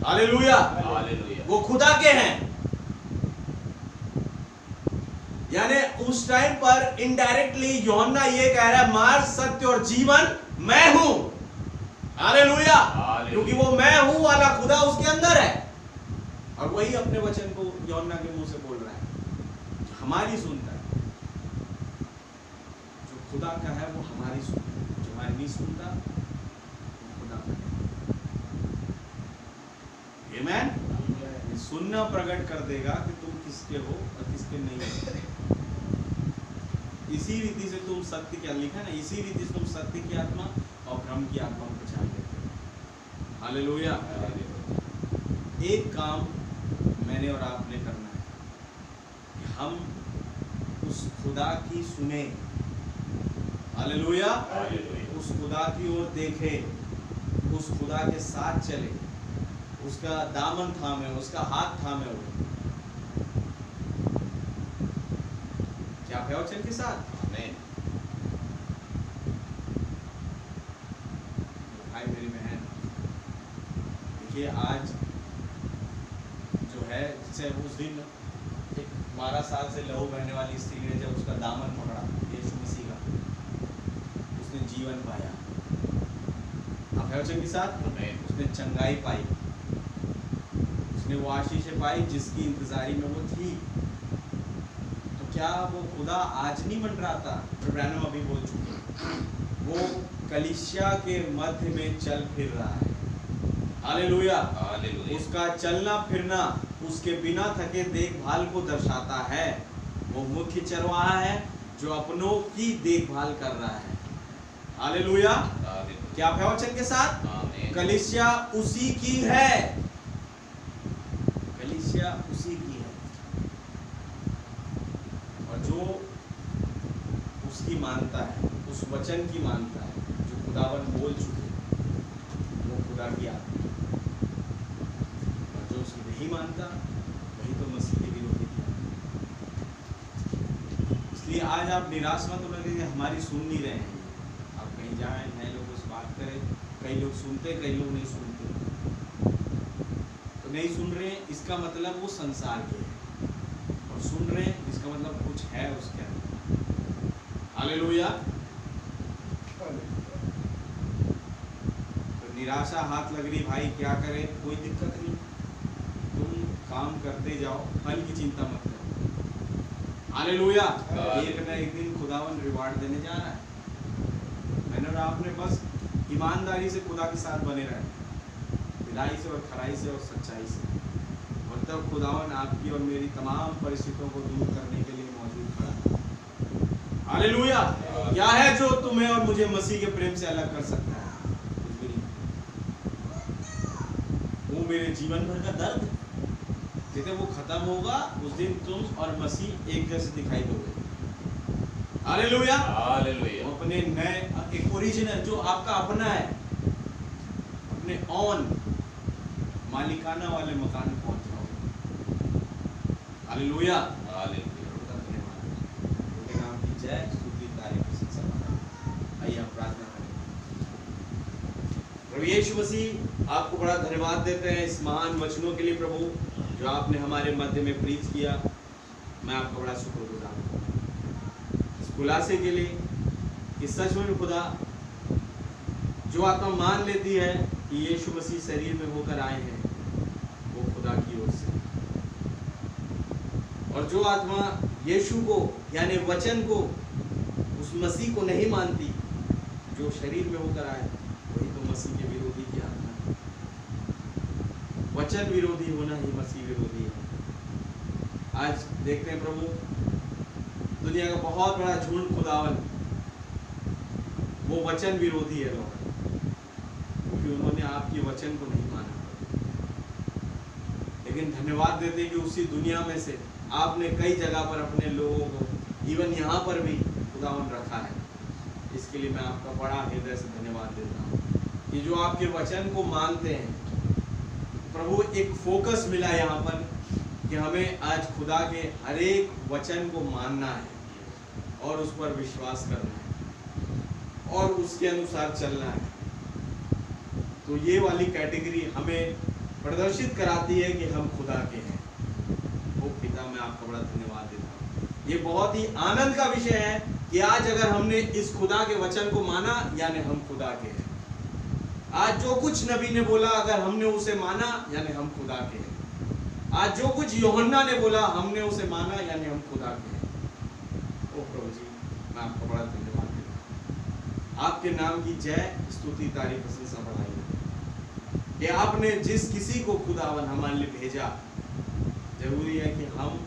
Hallelujah, hallelujah. वो खुदा के हैं। यानी उस टाइम पर इनडायरेक्टली यूहन्ना ये कह रहा है मार्ग सत्य और जीवन मैं हूं। हालेलुया, क्योंकि वो मैं हूं वाला खुदा उसके अंदर है और वही अपने वचन को यूहन्ना के मुंह से बोल रहा है, जो हमारी सुनता है। जो खुदा का है वो हमारी सुनता है, जो हमारी नहीं सुनता वो खुदा का है। आमीन। सुनना प्रकट कर देगा कि तुम किसके हो और किसके नहीं हो। इसी रीति से तुम सत्य क्या लिखा ना, इसी रीति से तुम सत्य की आत्मा और भ्रम की आत्मा को पहचान लेते हो। हालेलुया। एक काम मैंने और आपने करना है कि हम उस खुदा की सुने। हालेलुया, उस खुदा की ओर देखें, उस खुदा के साथ चले, उसका दामन थामे, उसका हाथ थामे हुए। क्या वचन के साथ? आमीन। भाई मेरी बहन, देखिए आज जो है, जैसे उस दिन एक 12 साल से लहू बहने वाली स्त्री ने जब उसका दामन पकड़ा यीशु मसीह का, उसने जीवन पाया। आप वचन के साथ? आमीन। उसने चंगाई पाई, उसने वो आशीषें पाई जिसकी इंतजारी में वो थी। तो क्या वो खुदा आज नहीं मंडराता? ब्रैनम अभी बोल चुके, वो कलीसिया के मध्य में चल फिर रहा है। Hallelujah, hallelujah. उसका चलना फिरना उसके बिना थके देखभाल को दर्शाता है। वो मुख्य चरवाहा है जो अपनों की देखभाल कर रहा है। हालेलुया, क्या वचन के साथ? आमीन। कलीसिया उसी की है, कलीसिया उसी की है और जो उसकी मानता है, उस वचन की मानता है जो खुदावन बोल चुके, वो खुदा की आत्मा। और जो उसकी नहीं मानता वही तो मसीह के विरोधी है। इसलिए आज आप निराश मत होना कि हमारी सुन नहीं रहे हैं। आप कहीं जाएं, नए लोगों से बात करें, कई लोग सुनते, कई लोग नहीं सुनते। तो नहीं सुन रहे हैं इसका मतलब वो संसार के हैं, और सुन रहे हैं इसका मतलब कुछ है उसके अंदर। हालेलुया। तो निराशा हाथ लग रही, भाई क्या करें? कोई दिक्कत नहीं, तुम काम करते जाओ, फल की चिंता मत करो। हालेलुया। एक न एक दिन खुदावन रिवार्ड देने जा रहा है। मैंने और आपने बस ईमानदारी से खुदा के साथ बने रहे, भलाई से और खराई से और सच्चाई से, और तब खुदावन आपकी और मेरी तमाम परिस्थितियों को दूर करने के लिए मौजूद खड़ा है। हालेलुया। क्या है जो तुम्हें और मुझे मसीह के प्रेम से अलग कर सकता है? कुछ भी नहीं। वो मेरे जीवन भर का दर्द, कहते वो खत्म होगा उस दिन तुम और मसीह एक जैसे दिखाई दोगे। Hallelujah, hallelujah. अपने नए एक ओरिजिनल जो आपका अपना है, अपने ऑन मालिकाना वाले मकान में पहुंच जाओगे। Hallelujah, hallelujah. उनके नाम की जय, स्तुति, तारीफ, प्रशंसा। आइए हम प्रार्थना करें। प्रभु यीशु मसीह, आपको बड़ा धन्यवाद देते हैं इस महान वचनों के लिए प्रभु, जो आपने हमारे मध्य में प्रीच किया। मैं आपका बड़ा शुक्रगुजार हूँ इस खुलासे के लिए कि सच में खुदा, जो आत्मा मान लेती है कि यीशु मसीह शरीर में होकर आए हैं, वो खुदा की ओर से, और जो आत्मा यीशु को यानी वचन को, उस मसीह को नहीं मानती जो शरीर में होकर आए, वही तो मसीह के विरोधी की आत्मा है। वचन विरोधी होना ही मसीह विरोधी है। आज देखते हैं प्रभु, दुनिया का बहुत बड़ा झुंड खुदावन, वो वचन विरोधी है लोग, क्योंकि उन्होंने आपके वचन को नहीं माना। लेकिन धन्यवाद देते हैं कि उसी दुनिया में से आपने कई जगह पर अपने लोगों को, इवन यहाँ पर भी खुदावन रखा है। इसके लिए मैं आपका बड़ा हृदय से धन्यवाद देता हूँ कि जो आपके वचन को मानते हैं प्रभु, एक फोकस मिला यहाँ पर कि हमें आज खुदा के हर एक वचन को मानना है और उस पर विश्वास करना है और उसके अनुसार चलना है। तो ये वाली कैटेगरी हमें प्रदर्शित कराती है कि हम खुदा के हैं। ओ पिता, मैं आपका बड़ा धन्यवाद देता हूँ। ये बहुत ही आनंद का विषय है कि आज अगर हमने इस खुदा के वचन को माना, यानी हम खुदा के हैं। आज जो कुछ नबी ने बोला, अगर हमने उसे माना, यानी हम खुदा के हैं। आज जो कुछ यूहन्ना ने बोला, हमने उसे माना, यानी हम खुदा के हैं। ओ प्रभु जी, मैं आपका बड़ा धन्यवाद देता हूँ। आपके नाम की जय, स्तुति, तारीफ, प्रशंसा बढ़ाई कि आपने जिस किसी को खुदावन हमारे लिए भेजा, जरूरी है कि हम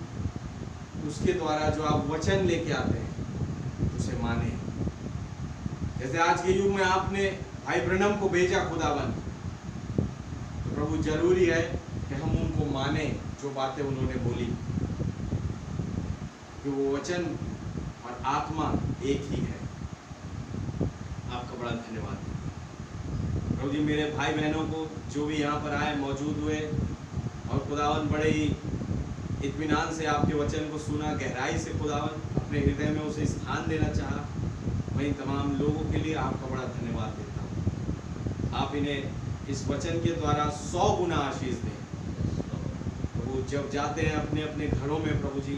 उसके द्वारा जो आप वचन लेके आते हैं उसे माने। जैसे आज के युग में आपने भाई ब्रनम को भेजा खुदावन, तो प्रभु जरूरी है कि हम उनको माने जो बातें उन्होंने बोली, कि वो वचन और आत्मा एक ही है। आपका बड़ा धन्यवाद प्रभु जी। मेरे भाई बहनों को जो भी यहाँ पर आए, मौजूद हुए और खुदावन बड़े ही इत्मीनान से आपके वचन को सुना, गहराई से खुदावन अपने हृदय में उसे स्थान देना चाहा, मैं तमाम लोगों के लिए आपका बड़ा धन्यवाद देता हूँ। आप इन्हें इस वचन के द्वारा 100 गुना आशीष दें। प्रभु जब जाते हैं अपने अपने घरों में, प्रभु जी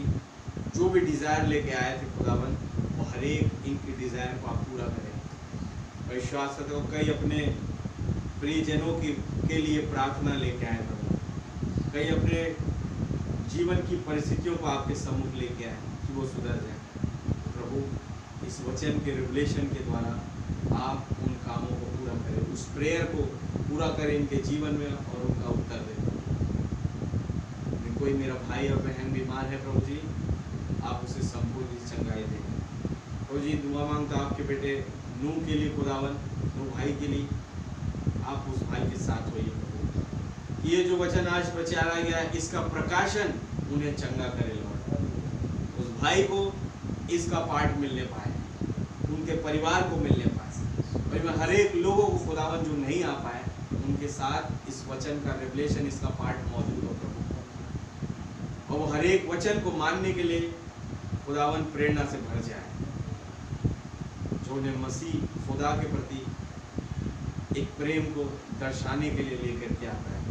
जो भी डिज़ायर लेके आए थे खुदावन, वो हर एक इनकी डिज़ायर को आप पूरा करें। विश्वास करते हो कई अपने प्रियजनों के लिए प्रार्थना लेके आए प्रभु, कई अपने जीवन की परिस्थितियों को आपके सम्मुख लेके आए कि वो सुधर जाए। प्रभु इस वचन के रिवलेशन के द्वारा आप उन कामों को पूरा करें, उस प्रेयर को पूरा करें इनके जीवन में और उनका उत्तर दें। कोई मेरा भाई और बहन बीमार है प्रभु जी, आप उसे संपूर्ण चंगाई दें। प्रभु जी दुआ मांगता आपके बेटे नूह के लिए खुदावन, नूह भाई के लिए आप उस भाई के साथ होइए प्रभु। ये जो वचन आज प्रचारा गया है, इसका प्रकाशन उन्हें चंगा करे लॉर्ड। उस भाई को इसका पाठ मिलने पाए, उनके परिवार को मिलने पाए, और हर एक लोगों को खुदावन जो नहीं आ पाए, उनके साथ इस वचन का रिवलेशन, इसका पाठ मौजूद हो प्रभु। और वो हर एक वचन को मानने के लिए खुदावन प्रेरणा से भर जाए, जो उन्हें मसीह खुदा के प्रति एक प्रेम को दर्शाने के लिए लेकर के आता है।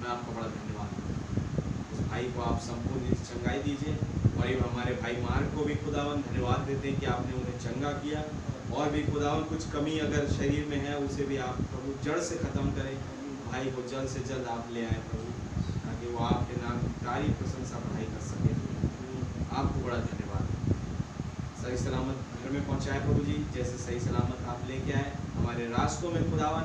मैं आपका बड़ा धन्यवाद करता हूँ। उस भाई को आप संपूर्ण चंगाई दीजिए, और ये हमारे भाई मार्ग को भी खुदावन धन्यवाद देते हैं कि आपने उन्हें चंगा किया, और भी खुदावन कुछ कमी अगर शरीर में है उसे भी आप प्रभु जड़ से ख़त्म करें। भाई को जल्द से जल्द आप ले आए प्रभु, ताकि वो आपके नाम की तारीफ प्रशंसा बढ़ाई कर सके। आपको बड़ा धन्यवाद। सही सलामत घर में पहुँचाए प्रभु जी, जैसे सही सलामत आप लेके आए हमारे रास्तों में खुदावन,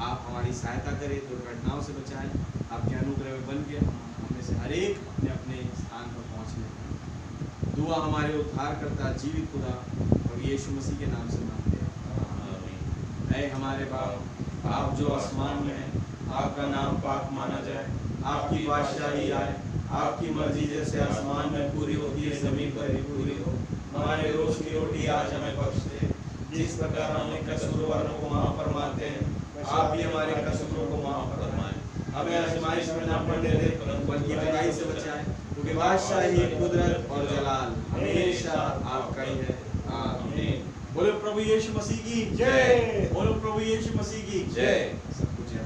आप हमारी सहायता करें, दुर्घटनाओं से बचाएं, आपके अनुग्रह में बन के हमें से हर एक अपने अपने स्थान पर पहुँचने। दुआ हमारे उद्धार करता जीवित खुदा और यीशु मसीह के नाम से मांगते हैं। ऐ हमारे बाप, आप जो आसमान में हैं, आपका नाम पाक माना जाए, आपकी बादशाही आए, आपकी मर्जी जैसे आसमान में पूरी होती है ज़मीन पर भी पूरी हो। हमारे रोज की रोटी आज हमें बख्श दे, जिस प्रकार हम कसूरवारों को माफ़ फरमाते हैं, आप भी हमारे कसूरों को माफ़ फरमाएं। हमें आजमाइश में न पड़ने दे, बल्कि बुराई से बचाएं, क्योंकि बादशाही, कुदरत और जलाल हमेशा आपका ही है। आमीन। बोलो प्रभु यीशु मसीह की जय। बोलो प्रभु यीशु मसीह की जय। सब कुछ है।